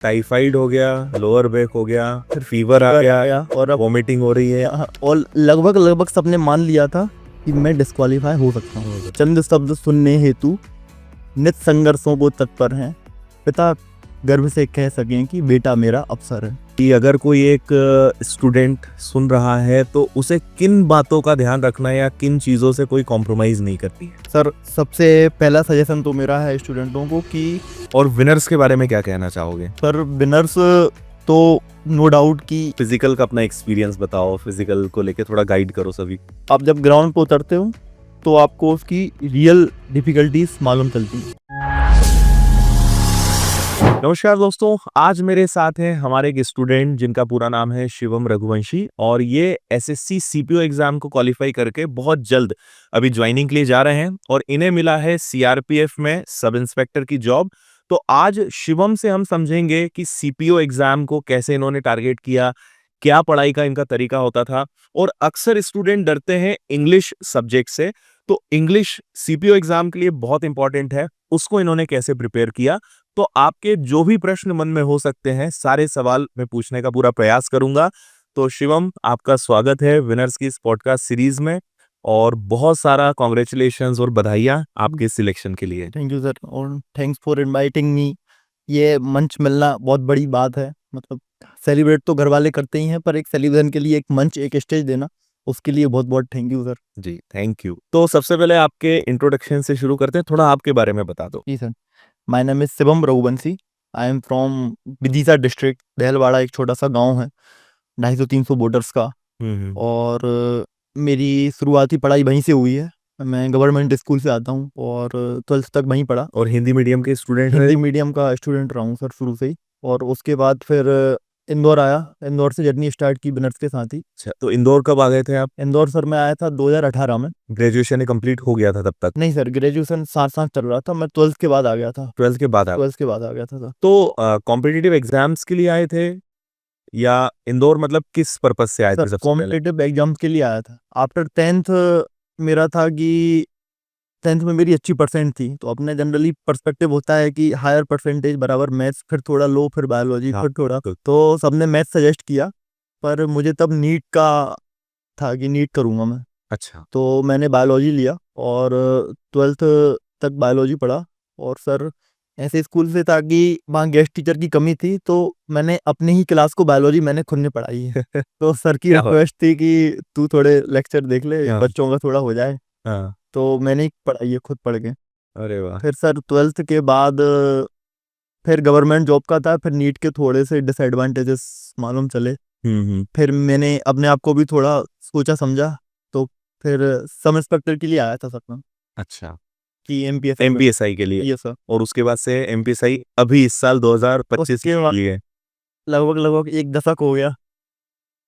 Typhoid हो गया, lower back हो गया, फिर फीवर आ गया और अब वॉमिटिंग हो रही है। और लगभग सबने मान लिया था कि मैं डिस्क्वालीफाई हो सकता हूँ। चंद शब्द सुनने हेतु नित संघर्षों को तत्पर हैं, पिता गर्व से कह सकें कि बेटा मेरा अफसर है। कि अगर कोई एक स्टूडेंट सुन रहा है तो उसे किन बातों का ध्यान रखना है या किन चीज़ों से कोई कॉम्प्रोमाइज़ नहीं करती है? सर, सबसे पहला सजेशन तो मेरा है स्टूडेंटों को कि और विनर्स के बारे में क्या कहना चाहोगे? सर, विनर्स तो नो डाउट कि फिजिकल का अपना एक्सपीरियंस बताओ, फिजिकल को लेके थोड़ा गाइड करो सभी। आप जब ग्राउंड पर उतरते हो तो आपको उसकी रियल डिफिकल्टीज मालूम चलती है। नमस्कार दोस्तों, आज मेरे साथ हैं हमारे एक स्टूडेंट जिनका पूरा नाम है शिवम रघुवंशी और ये एसएससी सीपीओ एग्जाम को क्वालिफाई करके बहुत जल्द अभी ज्वाइनिंग के लिए जा रहे हैं और इन्हें मिला है सीआरपीएफ में सब इंस्पेक्टर की जॉब। तो आज शिवम से हम समझेंगे कि सीपीओ एग्जाम को कैसे इन्होंने टारगेट किया, क्या पढ़ाई का इनका तरीका होता था। और अक्सर स्टूडेंट डरते हैं इंग्लिश सब्जेक्ट से, तो इंग्लिश सीपीओ एग्जाम के लिए बहुत इंपॉर्टेंट है, उसको इन्होंने कैसे प्रिपेयर किया। तो आपके जो भी प्रश्न मन में हो सकते हैं सारे सवाल मैं पूछने का पूरा प्रयास करूंगा। तो शिवम, आपका स्वागत है विनर्स की इस पॉडकास्ट सीरीज में और बहुत सारा कॉन्ग्रेचुलेशंस और बधाइयां आपके सिलेक्शन के लिए। थैंक यू सर, और थैंक्स फॉर इनवाइटिंग मी। ये मंच मिलना बहुत बड़ी बात है। मतलब सेलिब्रेट तो घर वाले करते ही हैं, पर एक सेलिब्रेशन के लिए एक मंच, एक स्टेज देना, उसके लिए बहुत बहुत थैंक यू सर। जी थैंक यू। तो सबसे पहले आपके इंट्रोडक्शन से शुरू करते हैं, थोड़ा आपके बारे में बता दो। जी sir, my name is Shivam Raghuvanshi. I am from Vidisha district, Dahalwada, एक छोटा सा गांव है 250-300 वोटर्स का। हम्म। और मेरी शुरुआती पढ़ाई वहीं से हुई है। मैं गवर्नमेंट स्कूल से आता हूँ और 12th तक वहीं पढ़ा। और हिंदी मीडियम के स्टूडेंट हिंदी रहे? मीडियम का स्टूडेंट रहा हूँ सर शुरू से ही। और उसके बाद फिर इंदौर आया, इंदौर से जर्नी स्टार्ट की विनर्स के साथ ही। अच्छा, तो इंदौर कब आ गए थे आप? इंदौर सर मैं आया था 2018 में। ग्रेजुएशन कंप्लीट हो गया था तब तक? नहीं सर, ग्रेजुएशन साथ साथ चल रहा था, मैं 12th के बाद आ गया था। 12th के बाद आप? 12th के बाद आ गया था सर। तो कॉम्पिटिटिव एग्जाम्स के लिए आए थे या इंदौर, मतलब किस पर्पज से आए सर, थे सबसे पहले? कॉम्पिटिटिव एग्जाम्स के लिए आया था। आफ्टर 10th मेरा था कि 10th में मेरी अच्छी परसेंट थी, तो अपने जनरली पर्सपेक्टिव होता है कि हायर परसेंटेज बराबर मैथ्स, फिर थोड़ा लो, फिर बायोलॉजी, हाँ, फिर थोड़ा। तो तो सबने मैथ्स सजेस्ट किया, पर मुझे तब नीट का था कि नीट करूँगा मैं। अच्छा। तो मैंने बायोलॉजी लिया और 12th तक बायोलॉजी पढ़ा। और सर, ऐसे स्कूल से था कि वहाँ गेस्ट टीचर की कमी थी, तो मैंने अपनी ही क्लास को बायोलॉजी मैंने खुद ने पढ़ाई है। तो सर की क्या बात। रिक्वेस्ट थी कि तू थोड़े लेक्चर देख ले, हाँ। बच्चों का थोड़ा हो जाए। हाँ। तो मैंने ही पढ़ाई है खुद पढ़ के। अरे वाह। फिर सर 12th के बाद फिर गवर्नमेंट जॉब का था, फिर नीट के थोड़े से डिसएडवांटेजेस मालूम चले। फिर मैंने अपने आप को भी थोड़ा सोचा समझा, तो फिर सब इंस्पेक्टर के लिए आया था सर मैं, अच्छा, कि एमपीएसआई में। एमपीएसआई के लिए? ये सर, और उसके बाद से एमपीएसआई अभी इस साल 2025 उसके के बाद लिए? लगभग एक दशक हो गया।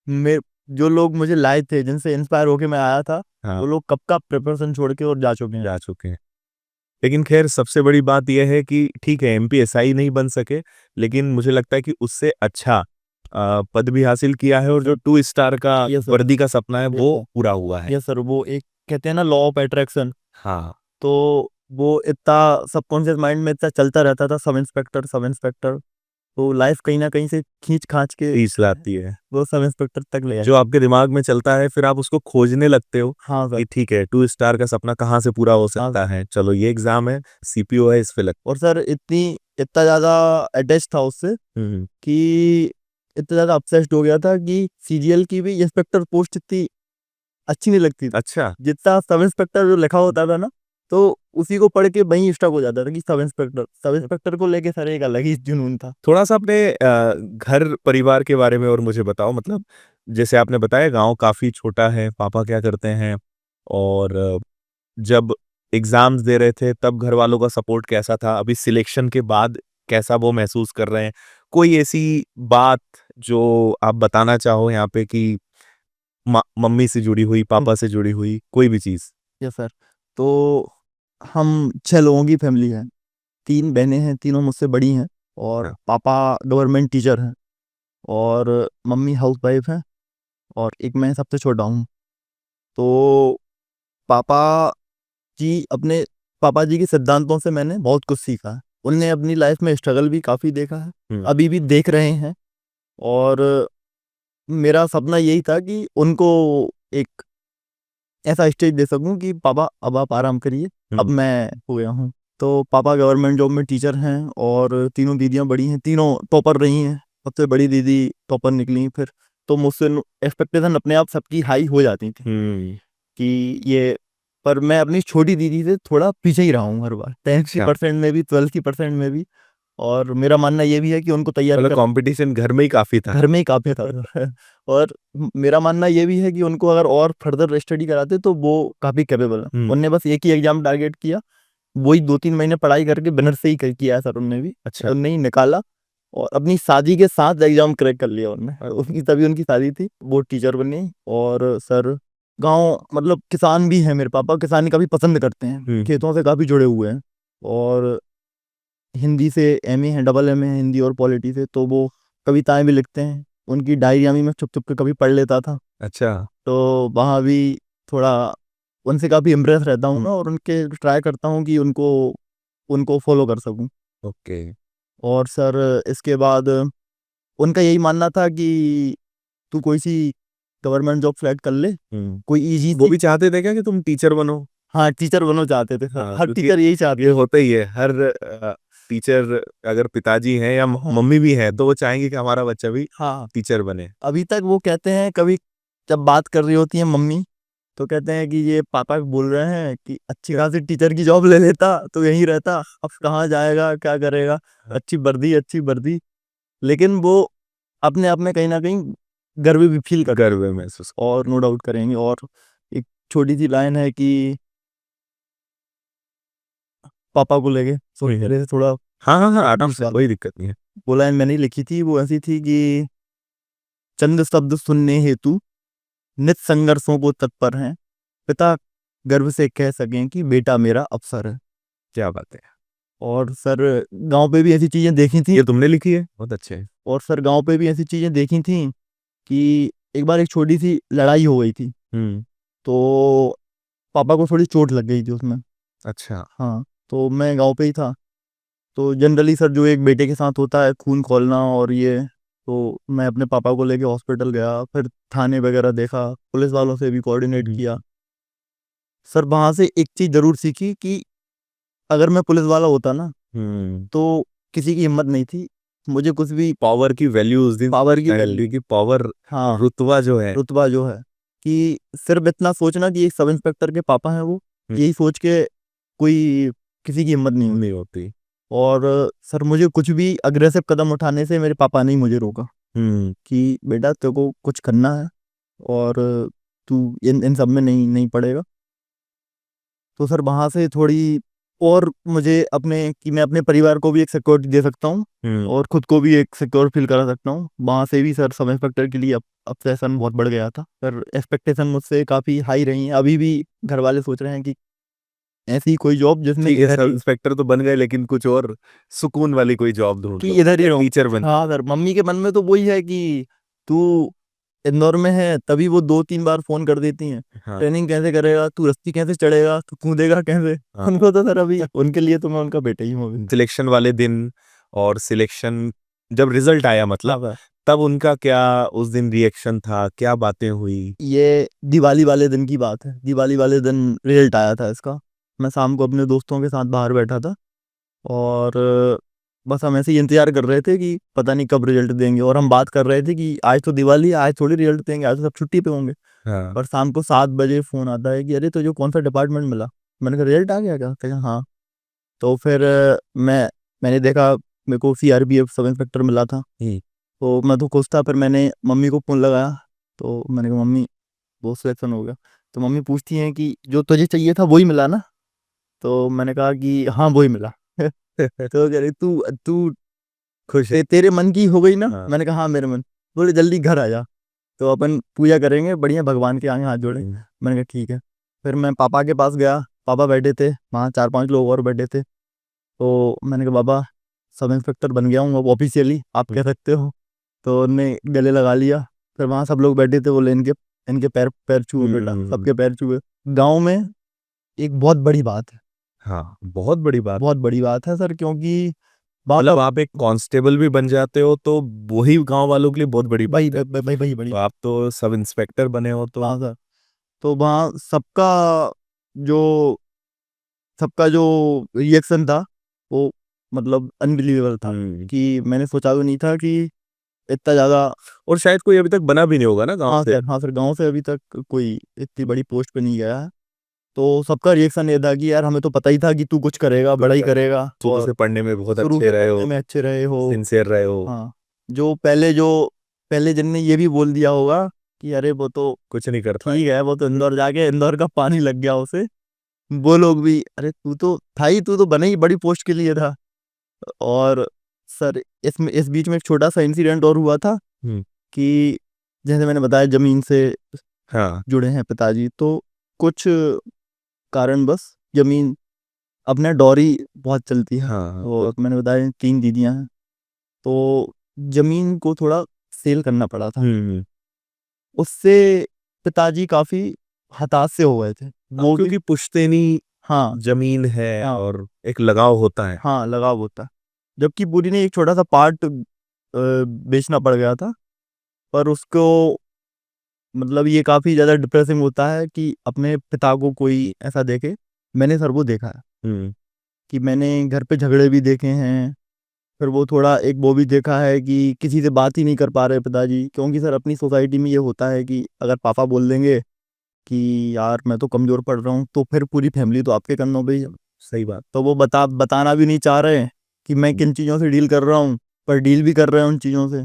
मैं, जो लोग मुझे लाए थे, जिनसे इंस्पायर होके मैं आया था, हाँ, वो लोग कब का प्रिपरेशन छोड़ के और जा चुके हैं। जा चुके हैं। लेकिन खैर, सबसे बड़ी बात यह है कि ठीक है एमपीएसआई नहीं बन सके, लेकिन मुझे लगता है कि उससे अच्छा पद भी हासिल किया है और जो 2 स्टार का ये सर, वर्दी का सपना है ये वो सर, पूरा हुआ है। ये सर, वो एक कहते हैं ना लॉ ऑफ अट्रैक्शन। हाँ। तो वो इतना सबकॉन्शियस माइंड में इतना चलता रहता था, सब इंस्पेक्टर, सब इंस्पेक्टर। तो लाइफ कहीं ना कहीं से खींच खांच के तीस लाती है वो सब इंस्पेक्टर तक ले जो आए। आपके दिमाग में चलता है, फिर आप उसको खोजने लगते हो हाँ सर। कि ठीक है 2 स्टार का सपना कहाँ से पूरा हो हाँ सकता सर। है, चलो ये एग्जाम है, सीपीओ है, इस पे लग। और सर, इतना ज्यादा अटैच था उससे हम्म। कि इतना ज्यादा अपसेस्ड हो गया था कि सीजीएल की भी इंस्पेक्टर पोस्ट इतनी अच्छी नहीं लगती थी। अच्छा। जितना सब इंस्पेक्टर जो लिखा होता था ना, तो उसी को पढ़ के वहीं स्टक हो जाता था कि सब इंस्पेक्टर को लेके सर एक अलग ही जुनून था। थोड़ा सा अपने घर परिवार के बारे में और मुझे बताओ, मतलब जैसे आपने बताया गांव काफी छोटा है, पापा क्या करते हैं, और जब एग्जाम्स दे रहे थे तब घर वालों का सपोर्ट कैसा था, अभी सिलेक्शन के बाद कैसा वो महसूस कर रहे हैं? कोई ऐसी बात जो आप बताना चाहो यहाँ पे कि मम्मी से जुड़ी हुई, पापा से जुड़ी हुई कोई भी चीज? Yes sir. तो हम 6 लोगों की फैमिली है। 3 बहनें हैं, तीनों मुझसे बड़ी हैं। और हाँ। पापा गवर्नमेंट टीचर हैं, और मम्मी हाउस वाइफ है, और एक मैं सबसे छोटा हूँ। तो पापा जी अपने पापा जी के सिद्धांतों से मैंने बहुत कुछ सीखा है। उनने अपनी लाइफ में स्ट्रगल भी काफ़ी देखा है, हम्म। अभी भी देख रहे हैं। और मेरा सपना यही था कि उनको एक ऐसा स्टेज दे सकूं कि पापा अब आप आराम करिए, अब मैं हो गया हूँ। तो पापा गवर्नमेंट जॉब में टीचर हैं और तीनों दीदियां बड़ी हैं, तीनों टॉपर रही हैं। सबसे बड़ी दीदी टॉपर निकली फिर, तो मुझसे एक्सपेक्टेशन अपने आप सबकी हाई हो जाती थी कि ये, पर मैं अपनी छोटी दीदी से थोड़ा पीछे ही रहा हूँ हर बार, 10th की अच्छा। परसेंट में भी, 12th की परसेंट में भी। और मेरा मानना ये भी है कि उनको तैयार मतलब कर, कंपटीशन घर में ही काफी था। घर में ही काफी था। और मेरा मानना ये भी है कि उनको अगर और फर्दर स्टडी कराते तो वो काफी कैपेबल है। उनने बस एक ही एग्जाम टारगेट किया, वही 2-3 महीने पढ़ाई करके विनर से ही किया है सर उनने भी। अच्छा। उनने ही निकाला और अपनी शादी के साथ एग्जाम क्रैक कर लिया उनने। उनकी तभी उनकी शादी थी, वो टीचर बनी। और सर गांव मतलब किसान भी हैं, मेरे पापा किसानी काफी पसंद करते हैं, खेतों से काफी जुड़े हुए हैं। और हिंदी से एमए है, डबल एमए है हिंदी और पॉलिटी से, तो वो कविताएं भी लिखते हैं। उनकी डायरिया भी मैं छुप छुप के कभी पढ़ लेता था। अच्छा। तो वहाँ भी थोड़ा उनसे काफ़ी इम्प्रेस रहता हूँ मैं, और उनके ट्राई करता हूँ कि उनको उनको फॉलो कर सकूँ। ओके। और सर इसके बाद उनका यही मानना था कि तू कोई सी गवर्नमेंट जॉब सेलेक्ट कर ले, कोई इजी वो सी। भी चाहते थे क्या कि तुम टीचर बनो? हाँ, टीचर बनना चाहते थे सर, हाँ, हर क्योंकि टीचर यही चाहते ये हैं। होता ही है, हर टीचर अगर पिताजी हैं या मम्मी भी है तो वो चाहेंगे कि हमारा बच्चा भी हाँ, टीचर बने। अभी तक वो कहते हैं, कभी जब बात कर रही होती है मम्मी, तो कहते हैं कि ये पापा बोल रहे हैं कि अच्छी खासी टीचर की जॉब ले लेता तो यहीं रहता, अब कहाँ जाएगा, क्या करेगा, अच्छी वर्दी। लेकिन वो अपने आप में कहीं ना कहीं गर्व भी फील करते गर्व महसूस। और नो डाउट करेंगे। और एक छोटी सी लाइन है कि पापा को लेके, सॉरी मेरे से थोड़ा हाँ हाँ हाँ, आराम से, सवाल, कोई दिक्कत नहीं है। वो लाइन मैंने ही लिखी थी, वो ऐसी थी कि चंद शब्द सुनने हेतु नित संघर्षों को तत्पर हैं, पिता गर्व से कह सकें कि बेटा मेरा अफसर है। क्या बात है। और सर गांव पे भी ऐसी चीजें देखी थी, ये तुमने लिखी है, बहुत अच्छे है। और सर गांव पे भी ऐसी चीजें देखी थी कि एक बार एक छोटी सी लड़ाई हो गई थी, तो पापा को थोड़ी चोट लग गई थी उसमें। अच्छा। हाँ, तो मैं गांव पे ही था। तो जनरली सर जो एक बेटे के साथ होता है, खून खौलना और ये, तो मैं अपने पापा को लेके हॉस्पिटल गया, फिर थाने वगैरह देखा, पुलिस वालों से भी कोऑर्डिनेट किया। सर वहां से एक चीज जरूर सीखी कि अगर मैं पुलिस वाला होता ना, तो किसी की हिम्मत नहीं थी मुझे कुछ भी। पावर की वैल्यू उस दिन पावर की वैल्यू की पावर, हाँ, रुतबा जो है। रुतबा जो है, कि सिर्फ इतना सोचना कि एक सब इंस्पेक्टर के पापा हैं वो, यही सोच के कोई किसी की हिम्मत नहीं हुई। नहीं होती। और सर मुझे कुछ भी अग्रेसिव कदम उठाने से मेरे पापा ने ही मुझे रोका कि बेटा तेरे को कुछ करना है और तू इन इन सब में नहीं नहीं पड़ेगा। तो सर वहाँ से थोड़ी और मुझे अपने कि मैं अपने परिवार को भी एक सिक्योरिटी दे सकता हूँ और खुद को भी एक सिक्योर फील करा सकता हूँ। वहाँ से भी सर सब इंस्पेक्टर के लिए ऑब्सेशन बहुत बढ़ गया था सर, एक्सपेक्टेशन मुझसे काफ़ी हाई रही हैं। अभी भी घर वाले सोच रहे हैं कि ऐसी कोई जॉब जिसमें ठीक है, इधर सब ही, इंस्पेक्टर तो बन गए लेकिन कुछ और सुकून वाली कोई जॉब ढूंढ कि लो, इधर ही रहूं। टीचर बन। हाँ सर, मम्मी के मन में तो वही है कि तू इंदौर में है, तभी वो 2-3 बार फोन कर देती हैं, हाँ ट्रेनिंग कैसे करेगा, तू रस्सी कैसे चढ़ेगा, तू कूदेगा कैसे। हाँ। उनको तो सर अभी उनके लिए तो मैं उनका बेटा ही हूँ अभी। सिलेक्शन वाले दिन और सिलेक्शन जब रिजल्ट आया, हाँ मतलब सर, तब उनका क्या उस दिन रिएक्शन था, क्या बातें हुई? ये दिवाली वाले दिन की बात है, दिवाली वाले दिन रिजल्ट आया था इसका। मैं शाम को अपने दोस्तों के साथ बाहर बैठा था और बस हम ऐसे ही इंतजार कर रहे थे कि पता नहीं कब रिजल्ट देंगे, और हम बात कर रहे थे कि आज तो दिवाली है, आज थोड़ी रिजल्ट देंगे, आज तो सब छुट्टी पे होंगे। हाँ। पर शाम को 7 बजे फोन आता है कि अरे तुझे कौन सा डिपार्टमेंट मिला। मैंने कहा रिजल्ट आ गया क्या, कहा हाँ। तो फिर मैंने देखा, मेरे को सीआरपीएफ सब इंस्पेक्टर मिला था। तो मैं तो खुश था, फिर मैंने मम्मी को फोन लगाया, तो मैंने कहा मम्मी वो सिलेक्शन हो गया। तो मम्मी पूछती हैं कि जो तुझे चाहिए था वही मिला ना। तो मैंने कहा कि हाँ वही मिला। तो कह रही तू तू खुश है। तेरे मन की हो गई ना। हाँ। मैंने कहा हाँ मेरे मन। बोले जल्दी घर आ जा, तो अपन पूजा करेंगे बढ़िया, भगवान के आगे हाथ जोड़े। मैंने कहा ठीक है। फिर मैं पापा के पास गया, पापा बैठे थे वहाँ, 4-5 लोग और बैठे थे। तो मैंने कहा बाबा सब इंस्पेक्टर बन गया हूँ अब ऑफिशियली, आप कह सकते हो। तो उनने गले लगा लिया। फिर वहाँ सब लोग बैठे थे, बोले इनके इनके पैर पैर छुओ बेटा, सबके पैर छुए। गाँव में एक बहुत बड़ी बात है, हाँ, बहुत बड़ी बात। बहुत बड़ी बात है सर, क्योंकि मतलब आप एक कांस्टेबल भी बन जाते हो तो वही गांव वालों के लिए बहुत बड़ी भाई बात है। भाई भाई भाई बड़ी। तो आप तो सब इंस्पेक्टर बने हो तो। हाँ सर, तो वहाँ जो सबका जो रिएक्शन था वो मतलब अनबिलीवेबल था, हम्म। कि मैंने सोचा भी नहीं था कि इतना ज़्यादा। और शायद कोई अभी तक बना भी नहीं होगा ना गांव हाँ से। सर, हाँ सर, गांव से अभी तक कोई इतनी बड़ी पोस्ट पे नहीं गया है। तो सबका रिएक्शन ये था कि यार हमें तो पता ही था कि तू कुछ करेगा, बड़ा ही करेगा, शुरू से और पढ़ने में बहुत शुरू अच्छे से रहे पढ़ने हो, में अच्छे रहे हो। सिंसियर रहे हो। हाँ, जो पहले जन ने ये भी बोल दिया होगा कि अरे वो तो कुछ नहीं कर पाए। ठीक है, वो तो इंदौर जाके इंदौर का पानी लग गया उसे। वो लोग भी, अरे तू तो था ही, तू तो बने ही बड़ी पोस्ट के लिए था। और सर इस बीच में एक छोटा सा इंसिडेंट और हुआ था, हम्म। कि जैसे मैंने बताया जमीन से हाँ जुड़े हैं पिताजी, तो कुछ कारणवश जमीन अपने डौरी बहुत चलती है। हाँ। और मैंने बताया 3 दीदियां हैं, तो जमीन को थोड़ा सेल करना पड़ा था। हम्म। उससे पिताजी काफी हताश से हो गए थे वो भी। क्योंकि पुश्तैनी हाँ, जमीन है हाँ, और एक लगाव होता है। हाँ, लगाव होता। जबकि पूरी ने एक छोटा सा पार्ट बेचना पड़ गया था, पर उसको मतलब ये काफी ज्यादा डिप्रेसिंग होता है कि अपने पिता को कोई ऐसा देखे। मैंने सर वो देखा है, हम्म। कि मैंने घर पे झगड़े भी देखे हैं। फिर वो थोड़ा एक वो भी देखा है कि किसी से बात ही नहीं कर पा रहे पिताजी, क्योंकि सर अपनी सोसाइटी में ये होता है कि अगर पापा बोल देंगे कि यार मैं तो कमजोर पड़ रहा हूँ, तो फिर पूरी फैमिली तो आपके कंधों पे ही है। सही बात। तो वो बताना भी नहीं चाह रहे कि मैं किन चीज़ों से डील कर रहा हूँ, पर डील भी कर रहे हैं उन चीज़ों से।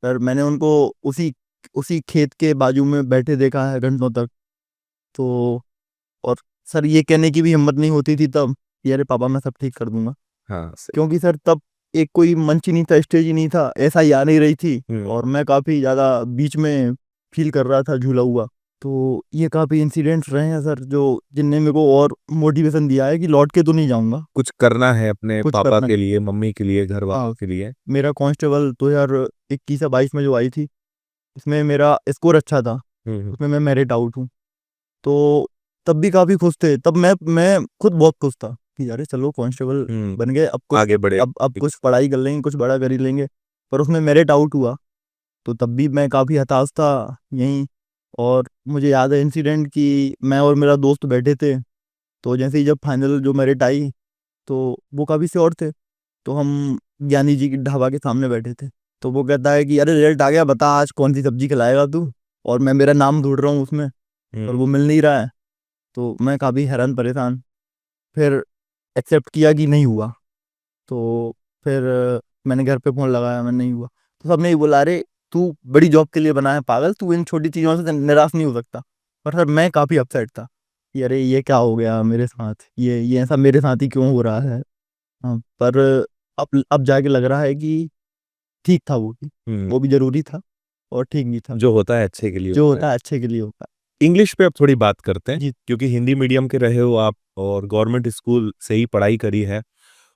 पर मैंने उनको उसी उसी खेत के बाजू में बैठे देखा है घंटों तक। तो और सर ये कहने की भी हिम्मत नहीं होती थी तब कि अरे पापा मैं सब ठीक कर दूंगा, हाँ सही। क्योंकि सर तब एक कोई मंच ही नहीं था, स्टेज ही नहीं था, ऐसा ही आ नहीं रही थी। हम्म। और मैं काफ़ी ज़्यादा बीच में फील कर रहा था, झूला हुआ। तो ये काफ़ी इंसिडेंट्स रहे हैं सर, जो जिनने मेरे को और मोटिवेशन दिया है कि लौट के तो नहीं जाऊंगा, कुछ करना है अपने कुछ पापा करना है। के लिए, मम्मी के लिए, घर वालों हाँ, के लिए। मेरा कांस्टेबल 2021 या 22 में जो आई थी, इसमें मेरा स्कोर अच्छा था, हम्म। उसमें मैं मेरिट आउट हूँ। तो तब भी काफ़ी खुश थे, तब मैं खुद बहुत खुश था कि अरे चलो कांस्टेबल हम्म। बन गए, अब कुछ आगे बढ़े। अब कुछ पढ़ाई कर लेंगे, कुछ बड़ा कर ही लेंगे। पर उसमें मेरिट आउट हुआ, तो तब भी मैं काफ़ी हताश था यहीं। और मुझे याद है इंसिडेंट कि मैं और मेरा दोस्त बैठे थे, तो जैसे ही जब फाइनल जो मेरिट आई, तो वो काफ़ी श्योर थे। तो हम ज्ञानी जी की ढाबा के सामने बैठे थे। तो वो कहता है कि अरे रिजल्ट आ गया, बता आज कौन सी सब्जी खिलाएगा तू। और मैं मेरा नाम ढूंढ रहा हूँ उसमें, और हम्म। वो मिल नहीं रहा है। तो मैं काफ़ी हैरान परेशान। फिर एक्सेप्ट किया कि नहीं हुआ। तो फिर मैंने घर पे फ़ोन लगाया, मैं नहीं हुआ। तो सबने ही बोला अरे तू बड़ी जॉब के लिए बना है पागल, तू इन छोटी चीज़ों से निराश नहीं हो सकता। पर सर मैं काफ़ी अपसेट था कि अरे ये क्या हो गया मेरे साथ, ये ऐसा मेरे साथ ही क्यों हो रहा है। हाँ, पर अब जाके लग रहा है कि ठीक था हम्म। वो भी जरूरी था, और ठीक भी था। जो होता है अच्छे के लिए जो होता है। होता है अच्छे के लिए होता इंग्लिश पे अब थोड़ी बात करते हैं, है। जी। क्योंकि हिंदी मीडियम के रहे हो आप और गवर्नमेंट स्कूल से ही पढ़ाई करी है,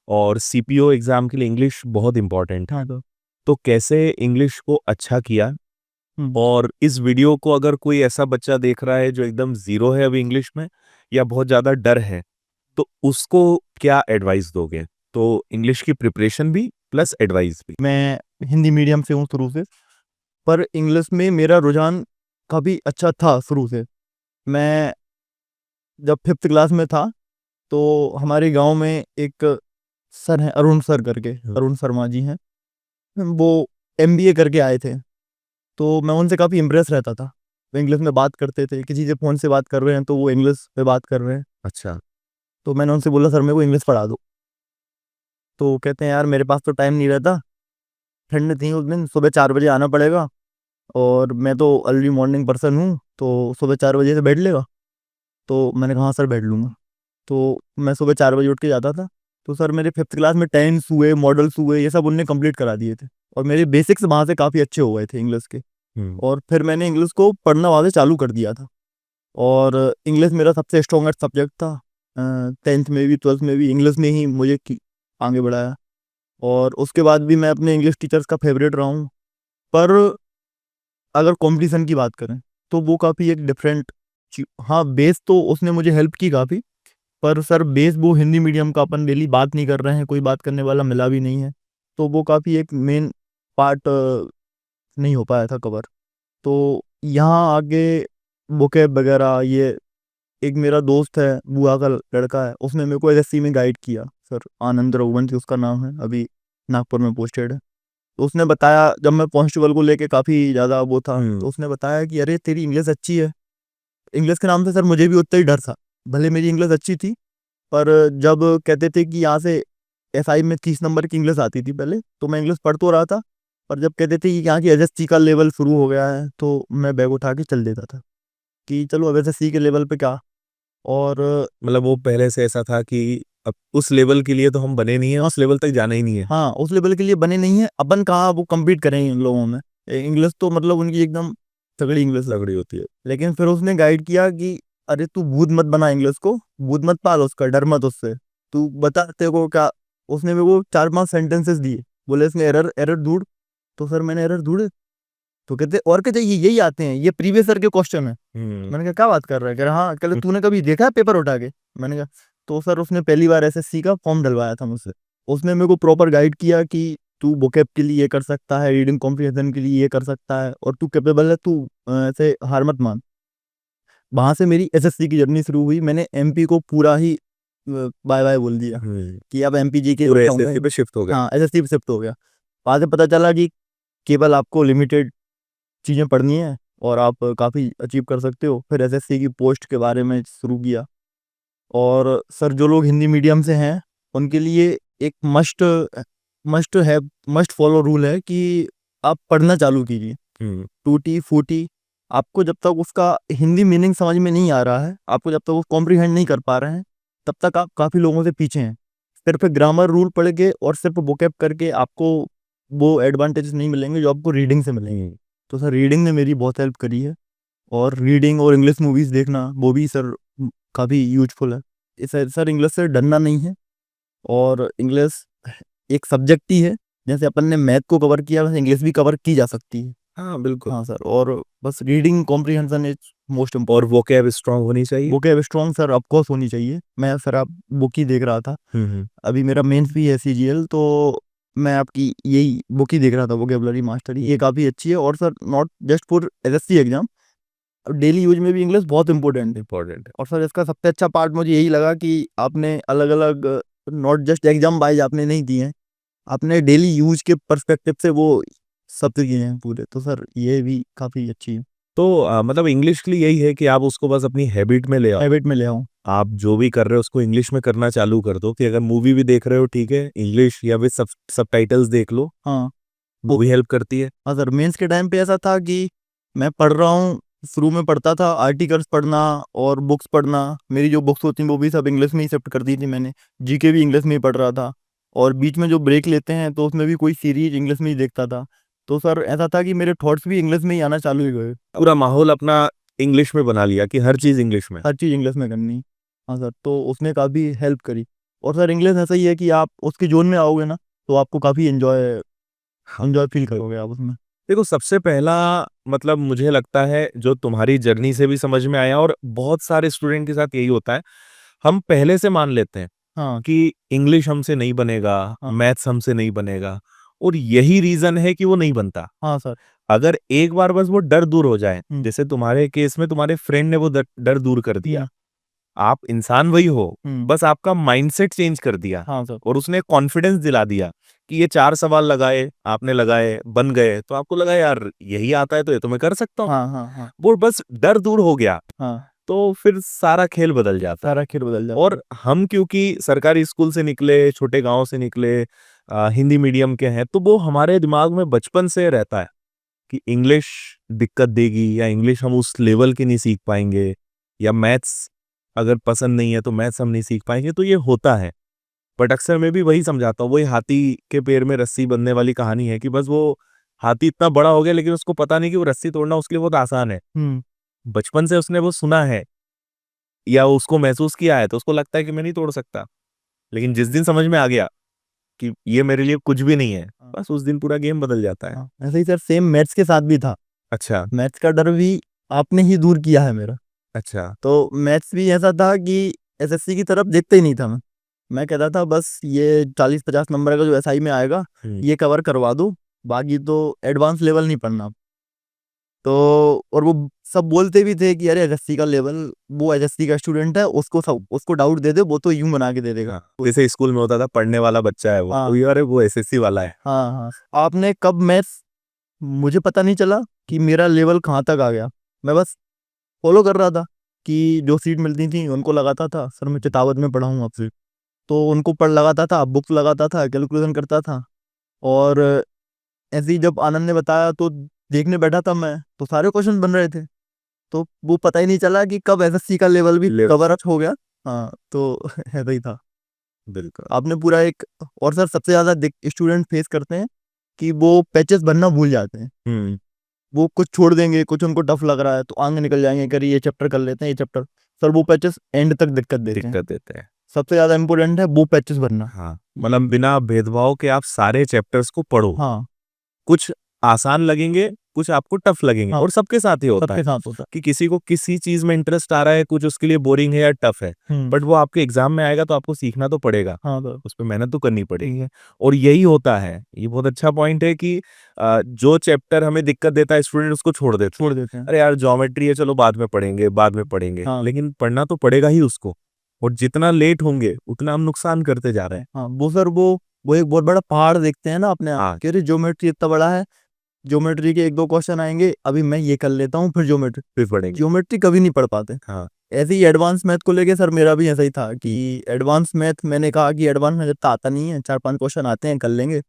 और सीपीओ एग्जाम के लिए इंग्लिश बहुत इंपॉर्टेंट है। हाँ तो तो कैसे इंग्लिश को अच्छा किया? हम्म, और इस वीडियो को अगर कोई ऐसा बच्चा देख रहा है जो एकदम जीरो है अभी इंग्लिश में, या बहुत ज्यादा डर है, तो उसको क्या एडवाइस दोगे? तो इंग्लिश की प्रिपरेशन भी प्लस एडवाइस भी। मैं हिंदी मीडियम से हूँ शुरू से, पर इंग्लिश में मेरा रुझान काफ़ी अच्छा था शुरू से। मैं जब 5th क्लास में था, तो हमारे गांव में एक सर हैं, अरुण सर करके, अरुण शर्मा जी हैं। वो एमबीए करके आए थे। तो मैं उनसे काफ़ी इम्प्रेस रहता था। वो इंग्लिश में बात करते थे, किसी से फ़ोन से बात कर रहे हैं तो वो इंग्लिश में बात कर रहे हैं। अच्छा। तो मैंने उनसे बोला सर मेरे को इंग्लिश पढ़ा दो। तो कहते हैं यार मेरे पास तो टाइम नहीं रहता, ठंड थी उस दिन, सुबह 4 बजे आना पड़ेगा, और मैं तो अर्ली मॉर्निंग पर्सन हूँ, तो सुबह 4 बजे से बैठ लेगा। तो मैंने कहा हाँ सर बैठ लूँगा। तो मैं सुबह 4 बजे उठ के जाता था। तो सर मेरे 5th क्लास में टेंस हुए, मॉडल्स हुए, ये सब उनने कंप्लीट करा दिए थे। और मेरे बेसिक्स वहाँ से काफ़ी अच्छे हो गए थे इंग्लिश के। हम्म। और फिर मैंने इंग्लिश को पढ़ना वहाँ से चालू कर दिया था। और इंग्लिश मेरा सबसे स्ट्रॉन्गेस्ट सब्जेक्ट था। 10th में भी 12th में भी इंग्लिश ने ही मुझे आगे बढ़ाया। और उसके बाद भी मैं अपने इंग्लिश टीचर्स का फेवरेट रहा हूँ। पर अगर कंपटीशन की बात करें, तो वो काफ़ी एक डिफरेंट। हाँ, बेस तो उसने मुझे हेल्प की काफ़ी, पर सर बेस वो हिंदी मीडियम का, अपन डेली बात नहीं कर रहे हैं, कोई बात करने वाला मिला भी नहीं है, तो वो काफ़ी एक मेन पार्ट नहीं हो पाया था कवर। तो यहाँ आगे बुकेब वगैरह, ये एक मेरा दोस्त है, बुआ का लड़का है, उसने मेरे को एसएससी में गाइड किया सर, आनंद रघुवंशी उसका नाम है, अभी नागपुर में पोस्टेड है। तो उसने बताया, जब मैं कॉन्स्टेबल को लेके काफ़ी ज़्यादा वो था, तो उसने बताया कि अरे तेरी इंग्लिश अच्छी है। इंग्लिश के नाम से सर मुझे भी उतना ही डर था, भले मेरी इंग्लिश अच्छी थी, पर जब कहते थे कि यहाँ से एसआई में 30 नंबर की इंग्लिश आती थी पहले, तो मैं इंग्लिश पढ़ तो रहा था, पर जब कहते थे कि यहाँ की एसएससी का लेवल शुरू हो गया है, तो मैं बैग उठा के चल देता था कि चलो अब एसएससी के लेवल पे क्या। और मतलब वो पहले से ऐसा था कि अब उस लेवल के लिए तो हम बने नहीं है, उस लेवल तक जाना ही नहीं है। हाँ, उस लेवल के लिए बने नहीं है, अपन कहाँ वो कम्पीट करेंगे इन लोगों में। इंग्लिश तो मतलब उनकी एकदम तगड़ी इंग्लिश तगड़ी होती है। लेकिन फिर उसने गाइड किया कि अरे तू भूत मत बना इंग्लिश को, भूत मत पाल उसका, डर मत उससे, तू बता तेरे को क्या। उसने मेरे को 4-5 सेंटेंसेस दिए, बोले इसमें एरर एरर ढूंढ। तो सर मैंने एरर ढूंढे, तो कहते और कहते यही आते हैं, ये प्रीवियस ईयर के क्वेश्चन है। मैंने कहा क्या बात कर रहा है, कह रहा हाँ, कहते तूने कभी देखा है पेपर उठा के। मैंने कहा तो सर उसने पहली बार एसएससी का फॉर्म डलवाया था मुझसे, उसने मेरे को प्रॉपर गाइड किया कि तू वोकैब के लिए ये कर सकता है, रीडिंग कॉम्प्रिहेंशन के लिए ये कर सकता है, और तू कैपेबल है, तू ऐसे हार मत मान। वहां से मेरी एसएससी की जर्नी शुरू हुई, मैंने एमपी को पूरा ही बाय बाय बोल दिया कि अब एमपी जी के पूरे एसएससी पे शिफ्ट हो गए। हाँ, एसएससी पे शिफ्ट हो गया। वहां से पता चला कि केवल आपको लिमिटेड चीज़ें पढ़नी है और आप काफ़ी अचीव कर सकते हो। फिर एसएससी की पोस्ट के बारे में शुरू किया। और सर जो लोग हिंदी मीडियम से हैं उनके लिए एक मस्ट मस्ट है, मस्ट फॉलो रूल है कि आप पढ़ना चालू कीजिए, टूटी फूटी। आपको जब तक उसका हिंदी मीनिंग समझ में नहीं आ रहा है, आपको जब तक वो कॉम्प्रीहेंड नहीं कर पा रहे हैं, तब तक आप काफ़ी लोगों से पीछे हैं। सिर्फ ग्रामर रूल पढ़ के और सिर्फ वोकैब करके आपको वो एडवांटेजेस नहीं मिलेंगे जो आपको रीडिंग से मिलेंगे। तो सर रीडिंग ने मेरी बहुत हेल्प करी है, और रीडिंग और इंग्लिश मूवीज़ देखना वो भी सर काफ़ी यूजफुल है। सर इंग्लिश से डरना नहीं है, और इंग्लिश एक सब्जेक्ट ही है, जैसे अपन ने मैथ को कवर किया वैसे इंग्लिश भी कवर की जा सकती है। हाँ बिल्कुल। हाँ सर, और बस रीडिंग कॉम्प्रिहेंशन इज मोस्ट और इम्पोर्टेंट। वोकैब स्ट्रांग होनी चाहिए। वोकैब स्ट्रॉन्ग सर ऑफकोर्स होनी चाहिए। मैं सर आप बुक ही देख रहा था, अभी मेरा मेंस भी है सीजीएल, तो मैं आपकी यही बुक ही देख रहा था, वोकैबुलरी मास्टरी, ये काफ़ी अच्छी है। और sir not just for SSC exam, daily use में भी इंग्लिश बहुत इंपॉर्टेंट है। इम्पोर्टेंट है। और सर इसका सबसे अच्छा पार्ट मुझे यही लगा कि आपने अलग अलग, नॉट जस्ट एग्जाम वाइज आपने नहीं दिए हैं, आपने डेली यूज के पर्सपेक्टिव से वो सब किए हैं पूरे। तो सर ये भी काफ़ी अच्छी है, तो मतलब इंग्लिश के लिए यही है कि आप उसको बस अपनी हैबिट में ले आओ। हैबिट में ले आऊँ। आप जो भी कर रहे हो उसको इंग्लिश में करना चालू कर दो, कि अगर मूवी भी देख रहे हो ठीक है, इंग्लिश या विद सबटाइटल्स देख लो, हाँ वो भी हेल्प करती है। हाँ सर, मेंस के टाइम पे ऐसा था कि मैं पढ़ रहा हूँ, शुरू में पढ़ता था आर्टिकल्स पढ़ना और बुक्स पढ़ना, मेरी जो बुक्स होती हैं वो भी सब इंग्लिश में ही शिफ्ट कर दी थी मैंने, जीके भी इंग्लिश में ही पढ़ रहा था, और बीच में जो ब्रेक लेते हैं तो उसमें भी कोई सीरीज इंग्लिश में ही देखता था। तो सर ऐसा था कि मेरे थॉट्स भी इंग्लिश में ही आना चालू हो गए, पूरा माहौल अपना इंग्लिश में बना लिया कि हर चीज इंग्लिश में। हर चीज़ इंग्लिश में करनी। हाँ सर, तो उसने काफ़ी हेल्प करी। और सर इंग्लिश ऐसा ही है कि आप उसकी जोन में आओगे ना, तो आपको काफ़ी एंजॉय हाँ, एंजॉय फील करोगे आप उसमें। देखो सबसे पहला मतलब मुझे लगता है जो तुम्हारी जर्नी से भी समझ में आया, और बहुत सारे स्टूडेंट के साथ यही होता है, हम पहले से मान लेते हैं हाँ कि इंग्लिश हमसे नहीं बनेगा, हाँ मैथ्स हमसे नहीं बनेगा, और यही रीजन है कि वो नहीं बनता। हाँ सर। अगर एक बार बस वो डर दूर हो जाए, हम्म जैसे तुम्हारे केस में तुम्हारे फ्रेंड ने वो डर दूर कर दिया, हम्म आप इंसान वही हो, हम्म, बस आपका माइंडसेट चेंज कर दिया, हाँ सर। और उसने कॉन्फिडेंस दिला दिया कि ये 4 सवाल लगाए, आपने लगाए, बन गए, तो आपको लगा यार यही आता है तो ये तो मैं कर सकता हूँ। हाँ हाँ हाँ वो बस डर दूर हो गया, हाँ, तो फिर सारा खेल बदल जाता है। सारा खेल बदल जाता है। और हम क्योंकि सरकारी स्कूल से निकले, छोटे गांव से निकले, हिंदी मीडियम के हैं, तो वो हमारे दिमाग में बचपन से रहता है कि इंग्लिश दिक्कत देगी, या इंग्लिश हम उस लेवल की नहीं सीख पाएंगे, या मैथ्स अगर पसंद नहीं है तो मैथ्स हम नहीं सीख पाएंगे, तो ये होता है। बट अक्सर मैं भी वही समझाता हूँ, वही हाथी के पैर में रस्सी बंधने वाली कहानी है, कि बस वो हाथी इतना बड़ा हो गया लेकिन उसको पता नहीं कि वो रस्सी तोड़ना उसके लिए बहुत आसान है। हम्म बचपन से उसने वो सुना है या उसको महसूस किया है, तो उसको लगता है कि मैं नहीं तोड़ सकता। लेकिन जिस दिन समझ में आ गया कि ये मेरे लिए कुछ भी नहीं है, हाँ बस उस दिन पूरा गेम बदल जाता है। हाँ, ऐसे ही सर सेम मैथ्स के साथ भी था। अच्छा। मैथ्स का डर भी आपने ही दूर किया है मेरा। अच्छा। तो मैथ्स भी ऐसा था कि एसएससी की तरफ देखते ही नहीं था मैं कहता था बस ये 40-50 नंबर का जो एसआई में आएगा ये कवर करवा दो, बाकी तो एडवांस लेवल नहीं पढ़ना। तो और वो सब बोलते भी थे कि अरे एसएससी का लेवल, वो एसएससी का स्टूडेंट है, उसको डाउट दे दे, वो तो यूं बना के दे देगा। जैसे स्कूल में होता था पढ़ने वाला बच्चा है वो, हाँ। तो ये अरे वो एसएससी वाला है। हाँ हाँ। आपने कब मैथ्स, मुझे पता नहीं चला कि मेरा लेवल कहाँ तक आ गया। मैं बस फॉलो कर रहा था कि जो सीट मिलती थी उनको लगाता था, सर मैं चितावत में पढ़ा हूँ आपसे, तो उनको पढ़ लगाता था, बुक लगाता था, कैलकुलेशन करता था। और ऐसे ही जब आनंद ने बताया तो देखने बैठा था मैं, तो सारे क्वेश्चन बन रहे थे, तो वो पता ही नहीं चला कि कब एसएससी का लेवल भी कवर अप हो गया। हाँ तो ऐसा ही था। बिल्कुल। आपने पूरा एक, और सर सबसे ज्यादा स्टूडेंट फेस करते हैं कि वो पैचेस भरना भूल जाते हैं। वो कुछ छोड़ देंगे, कुछ उनको टफ लग रहा है तो आगे निकल जाएंगे, करिए ये चैप्टर कर लेते हैं, ये चैप्टर, सर वो पैचेस एंड तक दिक्कत देते हैं। सबसे ज्यादा इंपॉर्टेंट है वो पैचेस भरना। हाँ, मतलब बिना भेदभाव के आप सारे चैप्टर्स को पढ़ो। हाँ। कुछ आसान लगेंगे, कुछ आपको टफ लगेंगे। हाँ। और सबके साथ ही होता सबके है साथ होता कि किसी को किसी चीज में इंटरेस्ट आ रहा है, कुछ उसके लिए बोरिंग है या टफ है, है। बट वो आपके एग्जाम में आएगा तो आपको सीखना तो पड़ेगा, हाँ तो उस पर मेहनत तो करनी पड़ेगी। और यही होता है, ये बहुत अच्छा पॉइंट है कि जो चैप्टर हमें दिक्कत देता है स्टूडेंट उसको छोड़ देते हैं। अरे यार ज्योमेट्री है, चलो बाद में पढ़ेंगे, बाद में पढ़ेंगे। हाँ। लेकिन पढ़ना तो पड़ेगा ही उसको, और जितना लेट होंगे उतना हम नुकसान करते जा रहे हैं। हाँ वो सर वो एक बहुत बड़ा पहाड़ देखते हैं ना अपने आप, हाँ। कि अरे ज्योमेट्री इतना बड़ा है, ज्योमेट्री के 1-2 क्वेश्चन आएंगे, अभी मैं ये कर लेता हूँ, फिर ज्योमेट्री, फिर पढ़ेंगे। ज्योमेट्री कभी नहीं पढ़ पाते। हाँ। ऐसे ही एडवांस मैथ को लेके सर मेरा भी ऐसा ही था कि एडवांस मैथ, मैंने कहा कि एडवांस में जब तक आता नहीं है, 4-5 क्वेश्चन आते हैं कर लेंगे,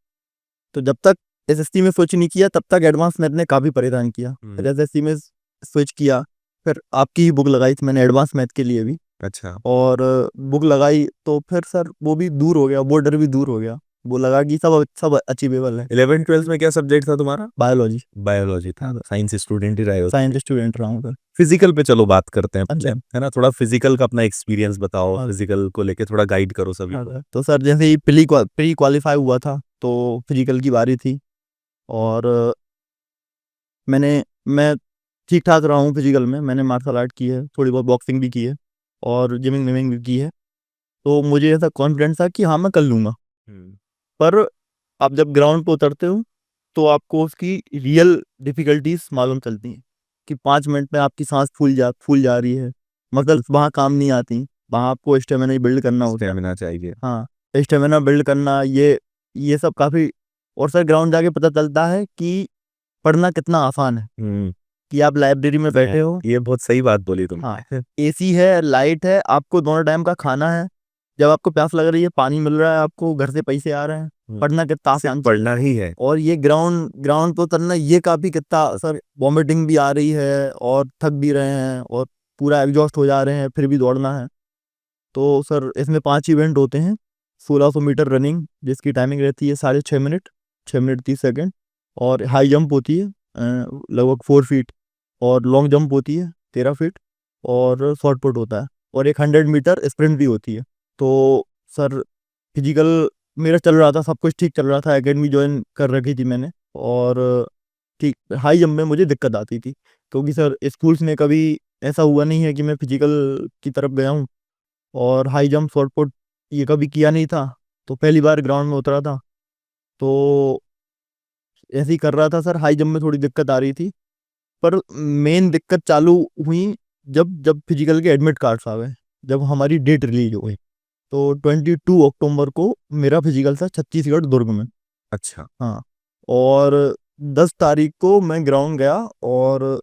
तो जब तक एसएससी में स्विच नहीं किया तब तक एडवांस मैथ ने काफी परेशान किया। फिर एसएससी में स्विच किया, फिर आपकी ही बुक लगाई थी मैंने एडवांस मैथ के लिए भी। अच्छा। और बुक लगाई तो फिर सर वो भी दूर हो गया, वो डर भी दूर हो गया, वो लगा कि सब सब अचीवेबल है। 11th-12th में क्या सब्जेक्ट था तुम्हारा? बायोलॉजी। बायोलॉजी था। साइंस स्टूडेंट ही रहे हो। साइंस स्टूडेंट रहा हूँ सर। फिजिकल पे चलो बात करते हैं पहले, अच्छा। है ना? थोड़ा फिजिकल का अपना एक्सपीरियंस बताओ, हाँ। फिजिकल को लेके थोड़ा गाइड करो सभी हाँ को। सर, तो सर जैसे ही प्री क्वालिफाई हुआ था तो फिजिकल की बारी थी, और मैं ठीक ठाक रहा हूँ फिजिकल में। मैंने मार्शल आर्ट की है, थोड़ी बहुत बॉक्सिंग भी की है, और जिमिंग विमिंग भी की है, तो मुझे ऐसा कॉन्फिडेंस था कि हाँ मैं कर लूँगा। पर आप जब ग्राउंड पे उतरते हो तो आपको उसकी रियल डिफिकल्टीज मालूम चलती हैं कि 5 मिनट में आपकी सांस फूल जा रही है, मसल्स वहाँ काम नहीं आती, वहाँ आपको स्टेमिना बिल्ड करना होता है। स्टेमिना चाहिए। हाँ, स्टेमिना बिल्ड करना, ये सब काफ़ी। और सर ग्राउंड जाके पता चलता है कि पढ़ना कितना आसान है, कि आप लाइब्रेरी में बैठे हो। ये बहुत सही बात बोली तुम। हाँ, एसी है, लाइट है, आपको दोनों टाइम का खाना है, जब आपको प्यास लग रही है पानी मिल रहा है, आपको घर से पैसे आ रहे हैं, पढ़ना कितना आसान, पढ़ना ही है। और ये ग्राउंड पे उतरना ये काफी कितना सर, वॉमिटिंग भी आ रही है और थक भी रहे हैं और पूरा एग्जॉस्ट हो जा रहे हैं, फिर भी दौड़ना है। तो सर इसमें 5 इवेंट होते हैं। 1600 मीटर रनिंग जिसकी टाइमिंग रहती है 6.5 मिनट, 6 मिनट 30 सेकेंड, और हाई जंप होती है लगभग 4 फीट, और लॉन्ग जंप होती है 13 फीट, और शॉर्ट पुट होता है, और एक 100 मीटर स्प्रिंट भी होती है। तो सर फिजिकल मेरा चल रहा था, सब कुछ ठीक चल रहा था, एकेडमी ज्वाइन कर रखी थी मैंने, और ठीक हाई जंप में मुझे दिक्कत आती थी, क्योंकि सर स्कूल्स में कभी ऐसा हुआ नहीं है कि मैं फिजिकल की तरफ गया हूँ, और हाई जंप शॉर्ट पुट ये कभी किया नहीं था, तो पहली बार ग्राउंड में उतरा था, तो ऐसे ही कर रहा था सर। हाई जंप में थोड़ी दिक्कत आ रही थी, पर मेन दिक्कत चालू हुई जब जब फिजिकल के एडमिट कार्ड्स आ गए, जब हमारी डेट रिलीज हो गई। तो 22 अक्टूबर को मेरा फिजिकल था छत्तीसगढ़ दुर्ग में। अच्छा। हाँ, और 10 तारीख को मैं ग्राउंड गया और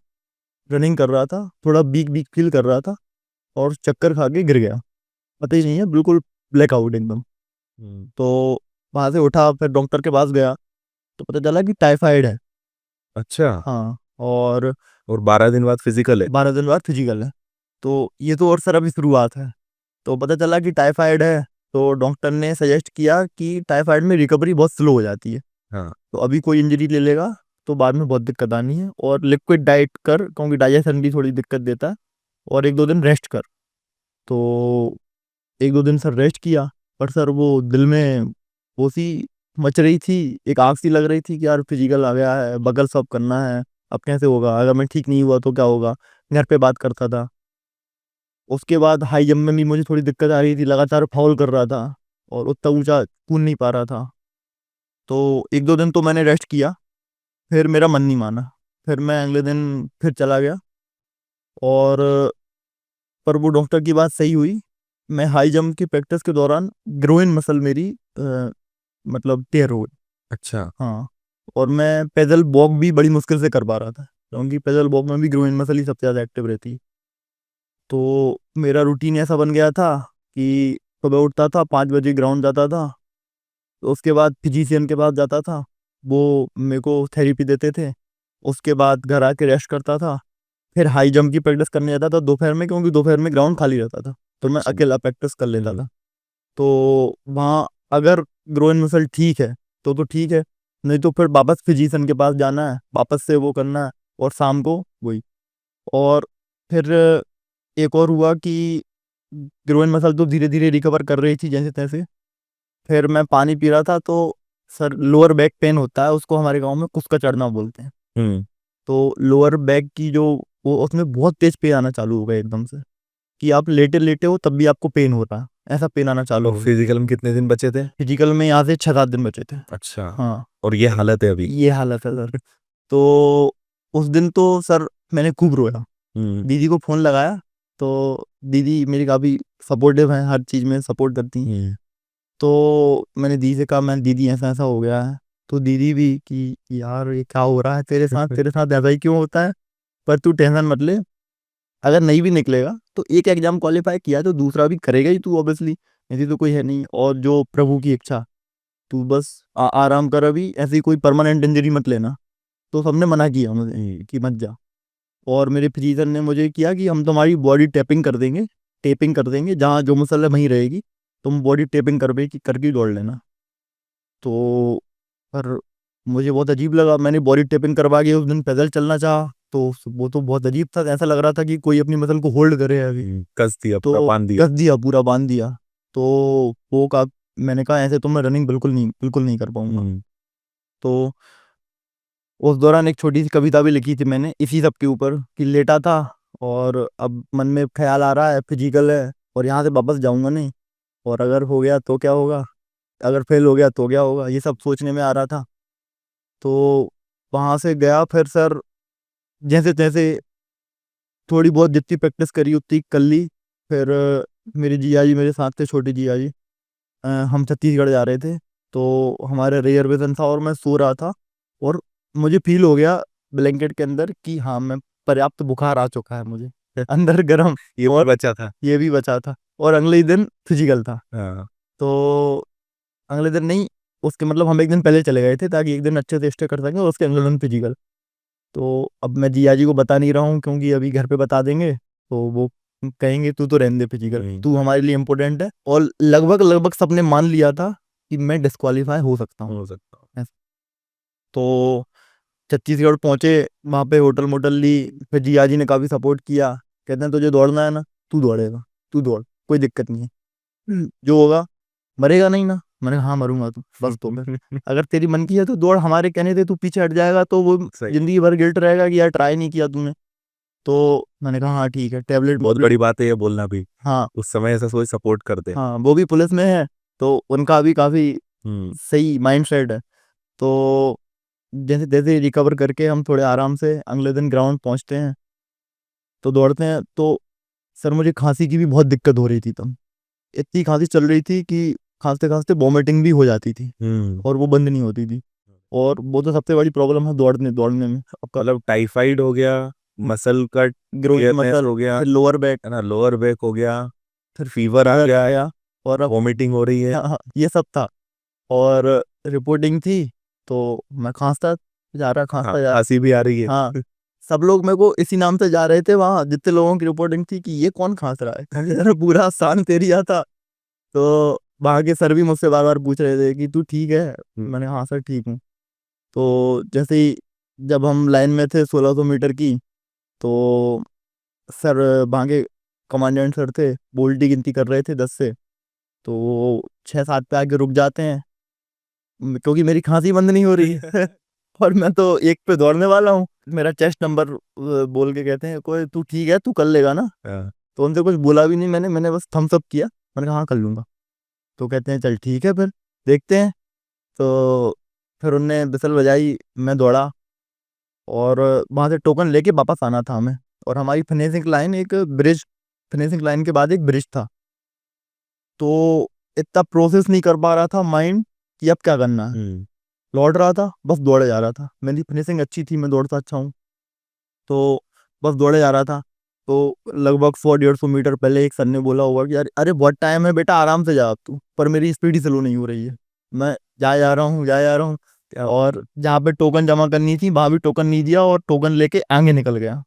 रनिंग कर रहा था, थोड़ा वीक वीक फील कर रहा था, और चक्कर खा के गिर गया, पता ही नहीं है, बिल्कुल ब्लैकआउट एकदम। तो वहां से उठा, फिर डॉक्टर के पास गया, तो पता चला कि टाइफाइड है। अच्छा। हाँ, और 12 दिन बाद फिजिकल है? 12 दिन बाद फिजिकल है। तो ये तो और सर अभी शुरुआत है, तो पता चला कि टाइफाइड है, तो डॉक्टर ने सजेस्ट किया कि टाइफाइड में रिकवरी बहुत स्लो हो जाती है, हाँ। तो अभी कोई इंजरी ले लेगा तो बाद में बहुत दिक्कत आनी है, और लिक्विड डाइट कर, क्योंकि डाइजेशन भी थोड़ी दिक्कत देता है, और 1-2 दिन रेस्ट कर। तो 1-2 दिन सर रेस्ट किया, पर सर वो दिल में वो सी मच रही थी, एक आग सी लग रही थी कि यार फिजिकल आ गया है, बगल सब करना है, अब कैसे होगा, अगर मैं ठीक नहीं हुआ तो क्या होगा। घर पे बात करता था, उसके बाद हाई जंप में भी मुझे थोड़ी दिक्कत आ रही थी, लगातार फाउल कर रहा था और उतना ऊंचा कूद नहीं पा रहा था। तो 1-2 दिन तो मैंने रेस्ट किया, फिर मेरा मन नहीं माना, फिर मैं अगले दिन फिर चला गया। और पर वो डॉक्टर की बात सही हुई। मैं हाई जंप की प्रैक्टिस के दौरान ग्रोइन मसल मेरी मतलब टेयर हो गई। अच्छा। हाँ, और मैं पैदल वॉक भी बड़ी मुश्किल से कर पा रहा था, क्योंकि पैदल वॉक में भी ग्रोइन मसल ही सबसे ज़्यादा एक्टिव रहती है। तो मेरा रूटीन ऐसा बन गया था कि सुबह उठता था, 5 बजे ग्राउंड जाता था, तो उसके बाद फिजिशियन के पास जाता था, वो मेरे को थेरेपी देते थे। उसके बाद घर आके रेस्ट करता था, फिर हाई जंप की प्रैक्टिस करने जाता था दोपहर में, क्योंकि दोपहर में ग्राउंड खाली रहता था, तो मैं अच्छा। अकेला प्रैक्टिस कर लेता था। तो वहाँ अगर ग्रोइन मसल ठीक है तो ठीक है, नहीं तो फिर वापस फिजिशियन के पास जाना है, वापस से वो करना है, और शाम को वही। और फिर एक और हुआ कि ग्रोइन मसल तो धीरे धीरे रिकवर कर रही थी जैसे तैसे। फिर मैं पानी पी रहा था, तो सर लोअर बैक पेन होता है, उसको हमारे गांव में कुस्का चढ़ना बोलते हैं। हम्म। तो लोअर बैक की जो वो उसमें बहुत तेज पेन आना चालू हो गया एकदम से, कि आप लेटे लेटे हो तब भी आपको पेन हो रहा है, ऐसा पेन आना चालू और हो गया। फिजिकल में कितने दिन बचे थे? फिजिकल में यहाँ से 6-7 दिन बचे थे। अच्छा। हाँ, और ये हालत है अभी? ये हालत है सर। तो उस दिन तो सर मैंने खूब रोया, हम्म। दीदी को फोन लगाया, तो दीदी मेरी काफ़ी सपोर्टिव है, हर चीज़ में सपोर्ट करती हैं। हम्म। तो मैंने दीदी से कहा, मैं दीदी ऐसा ऐसा हो गया है। तो दीदी भी कि यार ये क्या हो रहा है तेरे साथ, तेरे साथ ऐसा ही क्यों होता है, पर तू टेंशन मत ले, अगर नहीं भी निकलेगा तो एक एग्जाम क्वालिफाई किया तो दूसरा भी करेगा ही तू ऑब्वियसली, ऐसी तो कोई है नहीं, और जो प्रभु की इच्छा, तू बस आराम कर, अभी ऐसी कोई परमानेंट इंजरी मत लेना। तो सबने मना किया मुझे कि मत जा। और मेरे फिजिशियन ने मुझे किया कि हम तुम्हारी बॉडी टैपिंग कर देंगे, टेपिंग कर देंगे, जहाँ जो मसल है वहीं रहेगी, तुम बॉडी टेपिंग करके दौड़ लेना। तो पर मुझे बहुत अजीब लगा, मैंने बॉडी टेपिंग करवा के उस दिन पैदल चलना चाहा, तो वो तो बहुत अजीब था, ऐसा लग रहा था कि कोई अपनी मसल को होल्ड करे अभी। कस दिया, पूरा तो बांध दिया। कस दिया, पूरा बांध दिया। तो वो का मैंने कहा ऐसे तो मैं रनिंग बिल्कुल नहीं कर पाऊंगा। हम्म। तो उस दौरान एक छोटी सी कविता भी लिखी थी मैंने इसी सब के ऊपर, कि लेटा था और अब मन में ख्याल आ रहा है फिजिकल है, और यहाँ से वापस जाऊंगा नहीं, और अगर हो गया तो क्या होगा, अगर फेल हो गया तो क्या होगा, ये सब सोचने में आ रहा था। तो वहाँ से गया, फिर सर जैसे तैसे थोड़ी बहुत जितनी प्रैक्टिस करी उतनी कर ली। फिर मेरे जिया जी मेरे साथ थे, छोटे जिया जी, हम छत्तीसगढ़ जा रहे थे, तो हमारे रिजर्वेशन था और मैं सो रहा था, और मुझे फील हो गया ब्लैंकेट के अंदर कि हाँ मैं पर्याप्त बुखार आ चुका है मुझे अंदर गर्म, ये और बचा था। ये भी बचा था, और अगले ही दिन फिजिकल था। हाँ। तो अगले दिन नहीं, उसके मतलब हम एक दिन पहले चले गए थे ताकि एक दिन अच्छे से स्टे कर सकें, और उसके अगले दिन फिजिकल। तो अब मैं जिया जी को बता नहीं रहा हूँ, क्योंकि अभी घर पे बता देंगे तो वो कहेंगे तू तो रहने दे फिजिकल, तू हमारे लिए इम्पोर्टेंट है, और लगभग लगभग सबने मान लिया था कि मैं डिस्क्वालीफाई हो सकता हूँ। हो सकता हूँ। ऐसा। तो छत्तीसगढ़ पहुंचे, वहाँ पे होटल मोटल ली, फिर जिया जी ने काफ़ी सपोर्ट किया, कहते हैं तुझे दौड़ना है ना, तू दौड़ेगा, तू दौड़, कोई दिक्कत नहीं है, जो होगा, मरेगा नहीं ना। मैंने कहा हाँ मरूंगा, तू बस तो फिर अगर तेरी मन की है तो दौड़, हमारे कहने से तू पीछे हट जाएगा तो वो सही। जिंदगी भर गिल्ट रहेगा कि यार ट्राई नहीं किया तूने। तो मैंने कहा हाँ ठीक है, टैबलेट बहुत बड़ी बात है ये बोलना भी, हाँ। उस समय ऐसा सोच सपोर्ट करते। हाँ, वो भी पुलिस में है, तो उनका भी काफ़ी हम्म। सही माइंड सेट है। तो जैसे तैसे रिकवर करके हम थोड़े आराम से अगले दिन ग्राउंड पहुंचते हैं, तो दौड़ते हैं। तो सर मुझे खांसी की भी बहुत दिक्कत हो रही थी तब, इतनी खांसी चल रही थी कि खांसते खांसते वॉमिटिंग भी हो जाती थी, और वो बंद नहीं होती थी, और वो तो सबसे बड़ी प्रॉब्लम है दौड़ने दौड़ने में आपका। मतलब टाइफाइड हो गया, मसल का ग्रोइन टियरनेस मसल, हो गया, फिर लोअर बैक, है ना, लोअर बैक हो गया, फिर फीवर आ फीवर गया, आया, और अब वॉमिटिंग हो रही है। हाँ, हाँ, ये सब था। और रिपोर्टिंग थी, तो मैं खांसता जा रहा, हाँ, खांसता जा खांसी भी आ रही है। रहा। हाँ, सब लोग मेरे को इसी नाम से जा रहे थे वहाँ, जितने लोगों की रिपोर्टिंग थी कि ये कौन खांस रहा है यार पूरा शांत एरिया था। तो वहाँ के सर भी मुझसे बार बार पूछ रहे थे कि तू ठीक है, मैंने हाँ सर ठीक हूँ। तो जैसे ही जब हम लाइन में थे 1600 मीटर की, तो सर वहाँ के कमांडेंट सर थे, वो उल्टी गिनती कर रहे थे 10 से, तो वो 6-7 पे आके रुक जाते हैं, क्योंकि मेरी खांसी बंद नहीं हो रही है और मैं तो एक पे दौड़ने वाला हूँ, मेरा चेस्ट नंबर बोल के कहते हैं कोई तू ठीक है, तू कर लेगा ना। हाँ। तो उनसे कुछ बोला भी नहीं मैंने बस थम्स अप किया, मैंने कहा हाँ कर लूँगा। तो कहते हैं चल ठीक है फिर देखते हैं। तो फिर उनने बिसल बजाई, मैं दौड़ा और वहाँ से टोकन लेके वापस आना था हमें। और हमारी फिनिशिंग लाइन एक ब्रिज, फिनिशिंग लाइन के बाद एक ब्रिज था। तो इतना प्रोसेस नहीं कर पा रहा था माइंड कि अब क्या करना है। लौट रहा था, बस दौड़े जा रहा था। मेरी फिनिशिंग अच्छी थी, मैं दौड़ता अच्छा हूँ, तो बस दौड़े जा रहा था। तो लगभग 100-150 मीटर पहले एक सर ने बोला होगा कि यार अरे बहुत टाइम है बेटा, आराम से जा अब तू। पर मेरी स्पीड ही स्लो नहीं हो रही है, मैं जा रहा हूँ, जा रहा हूँ। और जहाँ पे टोकन जमा करनी थी वहां भी टोकन नहीं दिया और टोकन लेके आगे निकल गया,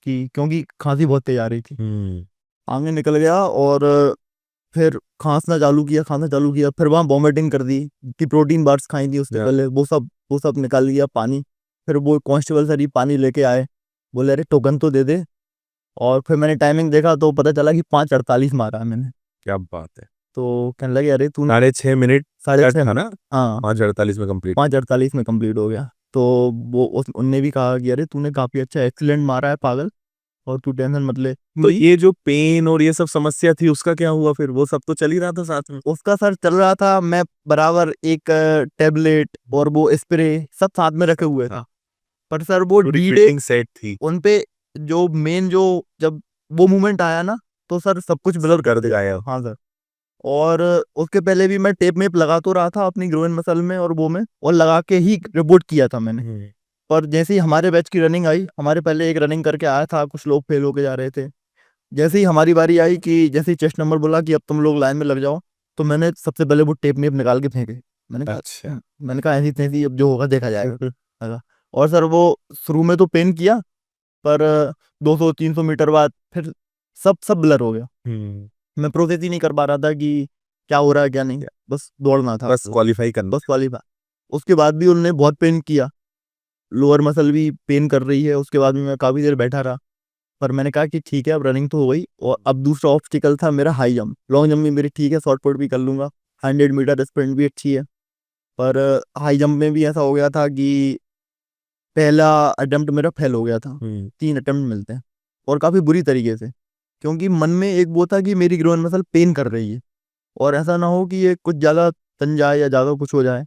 कि क्योंकि खांसी बहुत तेज आ रही थी। आगे निकल गया और फिर खांसना चालू किया। फिर वहाँ वॉमिटिंग कर दी कि प्रोटीन बार्स खाई थी उससे पहले, वो सब निकाल लिया पानी। फिर वो कांस्टेबल सर ही पानी लेके आए, बोले अरे टोकन तो दे दे। और फिर मैंने टाइमिंग देखा तो पता चला कि 5:48 मारा है मैंने। क्या बात है। तो कहने लगे अरे तू 6.5 मिनट 6:30 था ना, हाँ 5:48 में कंप्लीट। 5:48 में कंप्लीट हो गया। तो वो उनने भी कहा कि अरे तूने काफी अच्छा एक्सीलेंट मारा है पागल, और तू टेंशन मत ले। तो ये जो पेन और ये सब समस्या थी उसका क्या हुआ फिर, वो सब तो चल ही रहा था साथ में? उसका सर चल रहा था, मैं बराबर एक टेबलेट और वो स्प्रे सब साथ में रखे हुए था। पर सर वो पूरी डी डे फिटिंग सेट थी। उन पे जो मेन जो जब वो मोमेंट आया ना, तो सर सब कुछ ब्लर कर दिया। गायब। हाँ सर। और उसके पहले भी मैं टेप मेप लगा तो रहा था अपनी ग्रोइन मसल में और वो में, और लगा के ही रिपोर्ट किया था मैंने। पर जैसे ही हमारे बैच की रनिंग आई, हमारे पहले एक रनिंग करके आया था, कुछ लोग फेल होके जा रहे थे। जैसे ही हमारी बारी आई कि जैसे ही चेस्ट नंबर बोला कि अब तुम लोग लाइन में लग जाओ, तो मैंने सबसे पहले वो टेप मेप निकाल के फेंके। मैंने कहा अच्छा। मैंने कहा ऐसी तैसी अब जो होगा देखा जाएगा। लगा। और सर वो शुरू में तो पेन किया, पर 200-300 मीटर बाद फिर सब सब ब्लर हो गया। मैं प्रोसेस ही नहीं कर पा रहा था कि क्या हो रहा है क्या नहीं, बस दौड़ना था, बस क्वालिफाई करना। बस वाली बात। उसके बाद भी उन्होंने बहुत पेन किया, लोअर मसल भी पेन कर रही है। उसके बाद भी मैं काफ़ी देर बैठा रहा। पर मैंने कहा कि ठीक है अब रनिंग तो हो गई, और अब दूसरा ऑब्स्टिकल था मेरा हाई जंप। लॉन्ग जंप भी मेरी ठीक है, शॉर्ट पुट भी कर लूंगा, 100 मीटर स्प्रिंट भी अच्छी है। पर हाई जंप में भी ऐसा हो गया था कि पहला अटेम्प्ट मेरा फेल हो गया था। 3 अटेम्प्ट मिलते हैं, और काफ़ी बुरी तरीके से, क्योंकि मन में एक वो था कि मेरी ग्रोइन मसल पेन कर रही है और ऐसा ना हो कि ये कुछ ज़्यादा तन जाए या ज़्यादा कुछ हो जाए।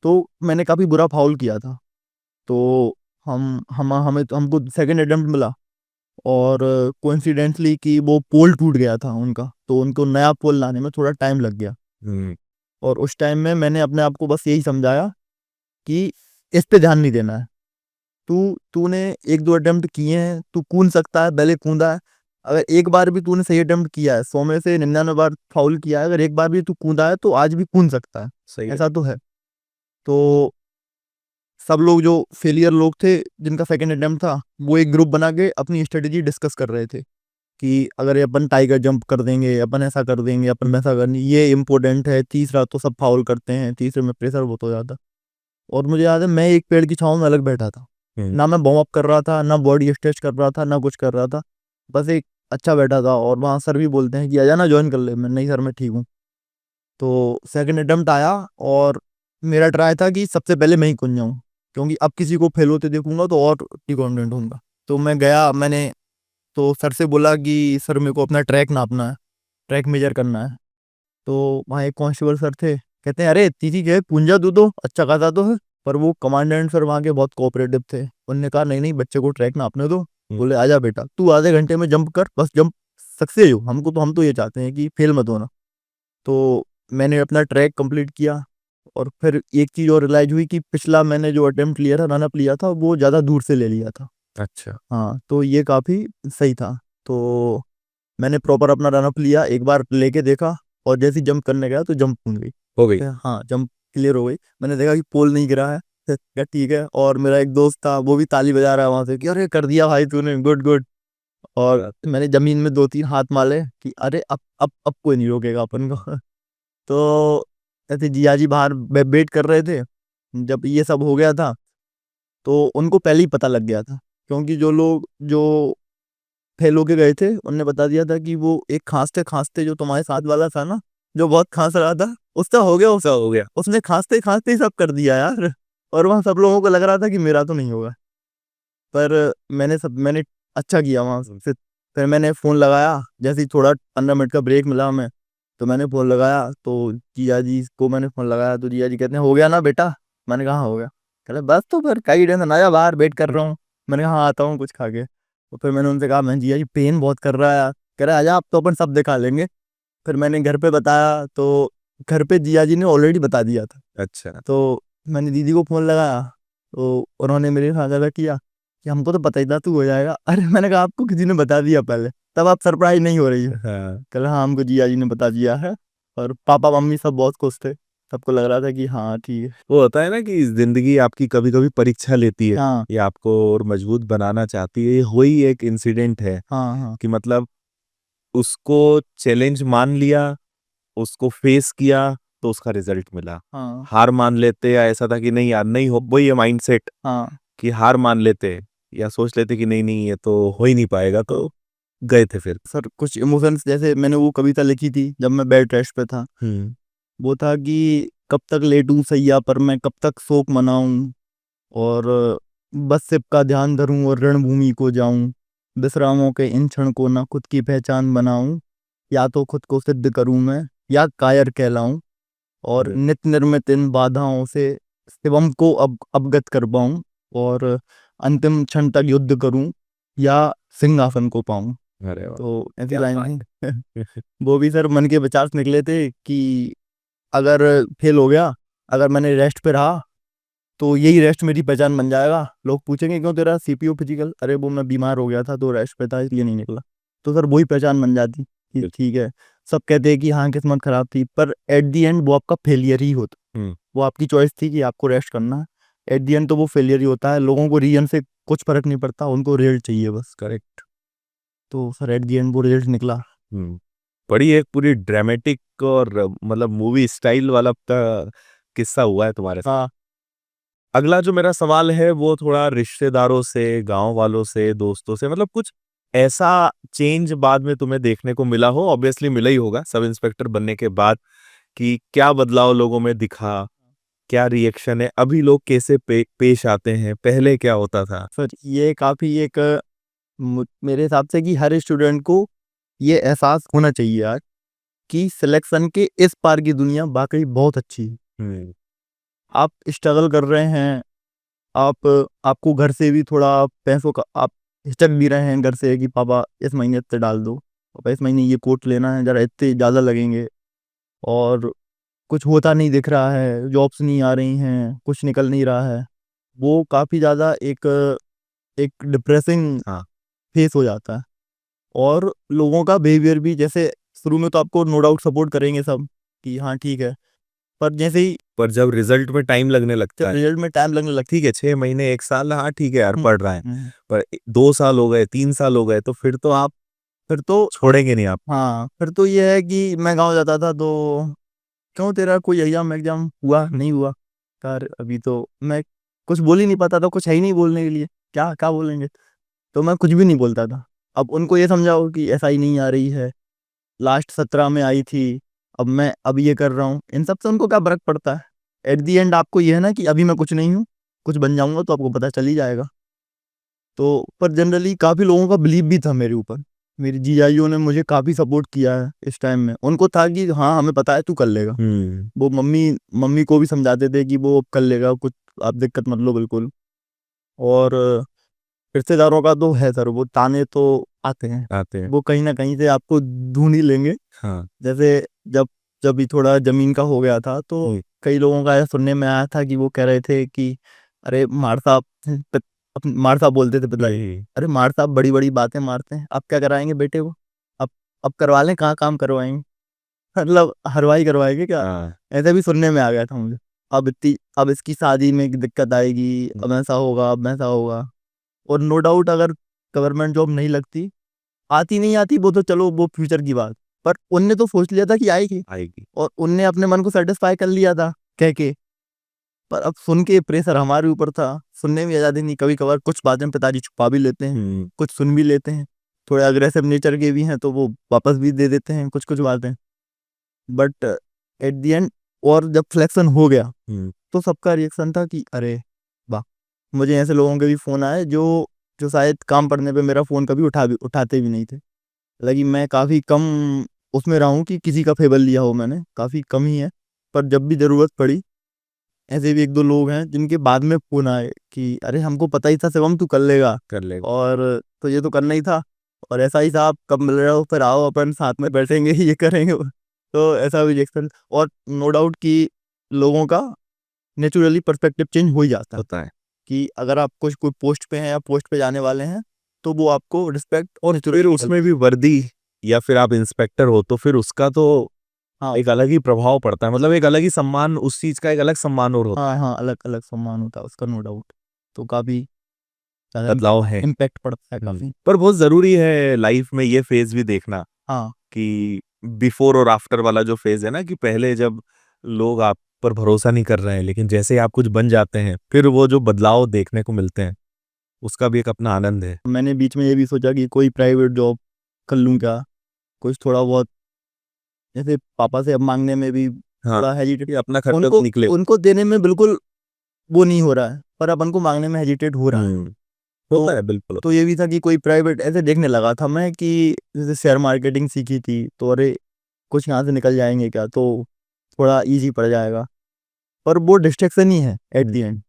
तो मैंने काफ़ी बुरा फाउल किया था। तो हम हमें तो हमको सेकंड अटेम्प्ट मिला, और कोइंसिडेंटली कि वो पोल टूट गया था उनका, तो उनको नया पोल लाने में थोड़ा टाइम लग गया। और उस टाइम में मैंने अपने आप को बस यही समझाया कि इस पे ध्यान नहीं देना है। तूने 1-2 अटेम्प्ट किए हैं, तू कूद सकता है, पहले कूदा है। अगर एक बार भी तूने सही अटेम्प्ट किया है, 100 में से 99 बार फाउल किया है, अगर एक बार भी तू कूदा है तो आज भी कूद सकता है। सही है। ऐसा तो है। तो सब लोग जो फेलियर लोग थे जिनका सेकंड अटेम्प्ट था, वो एक ग्रुप बना के अपनी स्ट्रेटेजी डिस्कस कर रहे थे कि अगर ये अपन टाइगर जंप कर देंगे, अपन ऐसा कर देंगे, अपन वैसा करनी, ये इम्पोर्टेंट है। तीसरा तो सब फाउल करते हैं, तीसरे में प्रेशर बहुत हो जाता। और मुझे याद है मैं एक पेड़ की छांव में अलग बैठा था, ना मैं वार्म अप कर रहा था, ना बॉडी स्ट्रेच कर रहा था, ना कुछ कर रहा था, बस एक अच्छा बैठा था। और वहाँ सर भी बोलते हैं कि आ जाना ज्वाइन कर ले। मैं नहीं सर मैं ठीक हूँ। तो सेकंड अटेम्प्ट आया, और मेरा ट्राई था कि सबसे पहले मैं ही कूद जाऊँ, क्योंकि अब किसी को फेल होते देखूंगा तो और कॉन्फिडेंट होऊंगा। तो मैं गया, मैंने तो सर से बोला कि सर मेरे को अपना ट्रैक नापना है, ट्रैक मेजर करना है। तो वहाँ एक कांस्टेबल सर थे, कहते हैं अरे तीजी के पूंजा तू तो अच्छा खासा तो है। पर वो कमांडेंट सर वहाँ के बहुत कोऑपरेटिव थे, उनने कहा नहीं नहीं बच्चे को ट्रैक नापने दो। बोले आजा बेटा तू आधे घंटे में जंप कर, बस जंप सक्सेस हो, हम तो ये चाहते हैं कि फेल मत होना। तो मैंने अपना ट्रैक कंप्लीट किया। और फिर एक चीज़ और रियलाइज हुई कि पिछला मैंने जो अटेम्प्ट लिया था, रन अप लिया था, वो ज़्यादा दूर से ले लिया था। अच्छा। हाँ, तो ये काफ़ी सही था। तो मैंने प्रॉपर अपना रन अप लिया, एक बार लेके देखा, और जैसे ही जंप करने गया तो जंप हो गई। हो गई। हाँ जंप क्लियर हो गई। मैंने देखा कि पोल नहीं गिरा है, फिर कहा ठीक है। और मेरा एक दोस्त था, वो भी ताली बजा रहा है वहां से कि अरे कर दिया भाई तूने, गुड गुड। और मैंने जमीन में 2-3 हाथ मारे कि अरे अब कोई नहीं रोकेगा अपन को। तो ऐसे जिया जी बाहर वेट कर रहे थे। जब ये सब हो गया था, तो उनको पहले ही पता लग गया था, क्योंकि जो लोग जो फेल होके गए थे उनने बता दिया था कि वो एक खांसते खांसते जो तुम्हारे साथ वाला था ना, जो बहुत खांस रहा था, उसका हो गया, उसका हो गया, उसने खांसते खांसते ही सब कर दिया यार। और वहाँ सब लोगों को लग रहा था कि मेरा तो नहीं होगा। पर मैंने अच्छा किया वहाँ से, फिर मैंने फ़ोन लगाया, जैसे ही थोड़ा 15 मिनट का ब्रेक मिला हमें, तो मैंने फ़ोन लगाया, तो जिया जी को मैंने फ़ोन लगाया, तो जिया जी कहते हैं, "हो गया ना बेटा?" मैंने कहा, "हाँ, हो गया।" कह रहे, "बस तो फिर क्या ही टेंशन, आजा बाहर वेट कर रहा हूँ।" मैंने कहा, "हाँ, आता हूँ कुछ खा के।" तो फिर मैंने उनसे कहा, "मैं जिया जी पेन बहुत कर रहा है यार।" कह रहे, "आजा अब तो अपन सब दिखा लेंगे।" फिर मैंने घर पे बताया, तो घर पे जिया जी ने ऑलरेडी बता दिया था। अच्छा। तो मैंने दीदी को फ़ोन लगाया, तो उन्होंने मेरे साथ ज़्यादा किया कि हमको तो पता ही था तू हो जाएगा। अरे मैंने कहा आपको किसी ने बता दिया पहले, तब आप सरप्राइज़ नहीं हो रही हो? हाँ। कह रहा हाँ, हमको जिया जी ने बता दिया है, और पापा-मम्मी सब बहुत खुश थे। सबको लग रहा था कि हाँ, ठीक है। वो होता है ना कि ज़िंदगी आपकी कभी-कभी परीक्षा लेती है, हाँ, ये आपको और मजबूत बनाना चाहती है। ये वही एक इंसिडेंट है हाँ, हाँ, कि मतलब उसको चैलेंज मान लिया, उसको फेस किया, तो उसका रिज़ल्ट मिला। हाँ, हार मान लेते या ऐसा था कि नहीं यार नहीं हो, वही है माइंडसेट हाँ, कि हार मान लेते या सोच लेते कि नहीं-नहीं ये तो हो ही नहीं पाएगा, तो गए थे फिर। सर कुछ इमोशंस, जैसे मैंने वो कविता लिखी थी जब मैं बेड रेस्ट पे था। हुँ। वो था कि कब तक लेटूँ सैया पर मैं, कब तक शोक मनाऊँ, और बस सिर्फ का ध्यान धरूं और रणभूमि को जाऊं, विश्रामों के इन क्षण को ना खुद की पहचान बनाऊं, या तो खुद को सिद्ध करूं मैं, या कायर कहलाऊं, और अरे! नित्य निर्मित इन बाधाओं से शिवम को अब अवगत कर पाऊं, और अंतिम क्षण तक युद्ध करूं, या सिंहासन को पाऊं। अरे वाह! तो ऐसी क्या लाइन बात थी। है। वो भी सर मन के विचार से निकले थे कि अगर फेल हो गया, अगर मैंने रेस्ट पे रहा, तो यही रेस्ट मेरी पहचान बन जाएगा। लोग पूछेंगे क्यों तेरा सीपीयू फिजिकल? अरे वो मैं बीमार हो गया था तो रेस्ट पे था इसलिए नहीं निकला। तो सर वही पहचान बन जाती कि ठीक है। सब कहते हैं कि हाँ, किस्मत खराब थी, पर एट द एंड वो आपका फेलियर ही होता। हुँ, वो आपकी चॉइस थी कि आपको रेस्ट करना है। एट द एंड तो वो फेलियर ही होता है। लोगों को रीजन से कुछ फ़र्क नहीं पड़ता, उनको रिजल्ट चाहिए बस। करेक्ट। तो सर एट द एंड वो रिजल्ट निकला। हुँ। बड़ी एक पूरी ड्रामेटिक और मतलब मूवी स्टाइल वाला किस्सा हुआ है तुम्हारे साथ। हाँ, अगला जो मेरा सवाल है वो थोड़ा रिश्तेदारों से, गाँव वालों से, दोस्तों से मतलब कुछ ऐसा चेंज बाद में तुम्हें देखने को मिला हो, ऑब्वियसली मिला ही होगा सब इंस्पेक्टर बनने के बाद कि क्या बदलाव लोगों में दिखा? क्या रिएक्शन है? अभी लोग कैसे पेश आते हैं? पहले क्या होता था? सर ये काफ़ी एक मेरे हिसाब से कि हर स्टूडेंट को ये एहसास होना चाहिए यार, कि सिलेक्शन के इस पार की दुनिया वाक़ई बहुत अच्छी है। हुँ, आप स्ट्रगल कर रहे हैं, आप आपको घर से भी थोड़ा पैसों का आप हिचक भी रहे हैं घर से कि पापा इस महीने इतने डाल दो, पापा इस महीने ये कोट लेना है, ज़रा इतने ज़्यादा लगेंगे, और कुछ होता नहीं दिख रहा है, जॉब्स नहीं आ रही हैं, कुछ निकल नहीं रहा है। वो काफ़ी ज़्यादा एक एक डिप्रेसिंग हाँ। फेस हो जाता है। और लोगों का बिहेवियर भी, जैसे शुरू में तो आपको नो डाउट सपोर्ट करेंगे सब कि हाँ, ठीक है। पर जैसे ही पर जब रिज़ल्ट में टाइम लगने लगता जब है, रिजल्ट में टाइम लगने लगता ठीक है 6 महीने 1 साल हाँ, ठीक है यार है। पढ़ रहा है। हुँ। पर 2 साल हो गए, 3 साल हो गए तो फिर तो आप फिर तो छोड़ेंगे नहीं आप। हाँ, फिर तो ये है कि मैं गाँव जाता था तो क्यों तेरा कोई एग्ज़ाम हुआ, नहीं हुआ? यार अभी तो मैं कुछ बोल ही नहीं पाता था, कुछ है ही नहीं बोलने के लिए, क्या क्या बोलेंगे? तो मैं कुछ भी नहीं बोलता था। अब उनको ये समझाओ कि एसआई नहीं आ रही है, लास्ट 17 में आई थी, अब मैं अब ये कर रहा हूँ, इन सब से उनको क्या फ़र्क पड़ता है? एट द एंड आपको ये है ना कि अभी मैं कुछ नहीं हूँ, कुछ बन जाऊँगा तो आपको पता चल ही जाएगा। तो पर जनरली काफ़ी लोगों का बिलीव भी था मेरे ऊपर। मेरी जीजाइयों ने मुझे काफ़ी सपोर्ट किया है इस टाइम में। उनको था कि हाँ, हमें पता है तू कर लेगा। हुँ, वो मम्मी मम्मी को भी समझाते थे कि वो कर लेगा, कुछ आप दिक्कत मत लो बिल्कुल। और रिश्तेदारों का तो है सर, वो ताने तो आते हैं। आते हैं। वो कहीं न कहीं से आपको ढूँढ ही लेंगे। हाँ। जैसे जब जब भी थोड़ा ज़मीन का हो गया था, तो हुँ, कई लोगों का ऐसा सुनने में आया था कि वो कह रहे थे कि अरे मार साहब, मार साहब बोलते थे पिताजी। यही। अरे मार साहब बड़ी-बड़ी बातें मारते हैं, अब क्या कराएँगे बेटे को? अब अब करवा लें, कहाँ काम करवाएँगे? मतलब हलवाई करवाएँगे क्या? हाँ। ऐसा भी सुनने में आ गया था मुझे। अब इसकी शादी में दिक्कत आएगी, हुँ, अब ऐसा होगा, अब वैसा होगा। और नो डाउट अगर गवर्नमेंट जॉब नहीं लगती, आती नहीं आती वो तो चलो वो फ्यूचर की बात। पर उनने तो सोच लिया था कि आएगी, आएगी। और उनने अपने मन को सैटिस्फाई कर लिया था कह के। पर अब सुन के प्रेशर हमारे ऊपर था, सुनने में आज़ादी नहीं, कभी-कभार कुछ बातें पिताजी छुपा भी लेते हैं, हुँ, कुछ सुन भी लेते हैं। थोड़े अग्रेसिव नेचर के भी हैं तो वो वापस भी दे देते हैं कुछ-कुछ बातें। बट एट द एंड, और जब सिलेक्शन हो गया, हुँ, तो सबका रिएक्शन था कि अरे वाह! मुझे ऐसे लोगों के भी फ़ोन आए जो जो शायद काम पड़ने पे मेरा फ़ोन कभी उठाते भी नहीं थे। हालाँकि मैं काफ़ी कम उसमें रहा हूँ कि किसी का फ़ेवर लिया हो मैंने, काफ़ी कम ही है। पर जब भी ज़रूरत पड़ी, ऐसे भी 1-2 लोग हैं जिनके बाद में फ़ोन आए कि अरे हमको पता ही था शिवम तू कर लेगा और तुझे तो करना ही था और ऐसा ही था, आप कब मिल रहे हो? फिर आओ अपन साथ में बैठेंगे, ये करेंगे। तो ऐसा भी एक्सपीरियंस और नो डाउट कि लोगों का नेचुरली पर्सपेक्टिव चेंज हो ही जाता है होता है। कि अगर आप कोई पोस्ट पे हैं या पोस्ट पे जाने वाले हैं, तो वो आपको रिस्पेक्ट और फिर नेचुरली उसमें भी वर्दी या फिर आप इंस्पेक्टर हो तो फिर उसका तो हाँ, एक अलग ही प्रभाव पड़ता है, मतलब एक अलग ही सम्मान, उस चीज का एक अलग सम्मान और होता हाँ, हाँ, अलग-अलग सम्मान होता है उसका नो डाउट। तो काफ़ी है, ज़्यादा बदलाव है। इम्पैक्ट पड़ता है काफ़ी। पर बहुत जरूरी है लाइफ में ये फेज भी देखना हाँ, कि बिफोर और आफ्टर वाला जो फेज है ना, कि पहले जब लोग आप पर भरोसा नहीं कर रहे हैं, लेकिन जैसे ही आप कुछ बन जाते हैं फिर वो जो बदलाव देखने को मिलते हैं, उसका भी एक अपना आनंद है। मैंने बीच में ये भी सोचा कि कोई प्राइवेट जॉब कर लूँ क्या? कुछ थोड़ा बहुत जैसे पापा से अब माँगने में भी हाँ, थोड़ा हेजिटेट कि अपना खर्चा तो उनको निकले। उनको देने में बिल्कुल वो नहीं हो रहा है, पर अपन को माँगने में हेजिटेट हो रहा है। होता तो है बिल्कुल। तो ये भी था कि कोई प्राइवेट ऐसे देखने लगा था मैं कि जैसे शेयर मार्केटिंग सीखी थी, तो अरे कुछ यहाँ से निकल जाएँगे क्या? तो थोड़ा ईज़ी पड़ जाएगा। पर वो डिस्ट्रैक्शन ही है एट द एंड।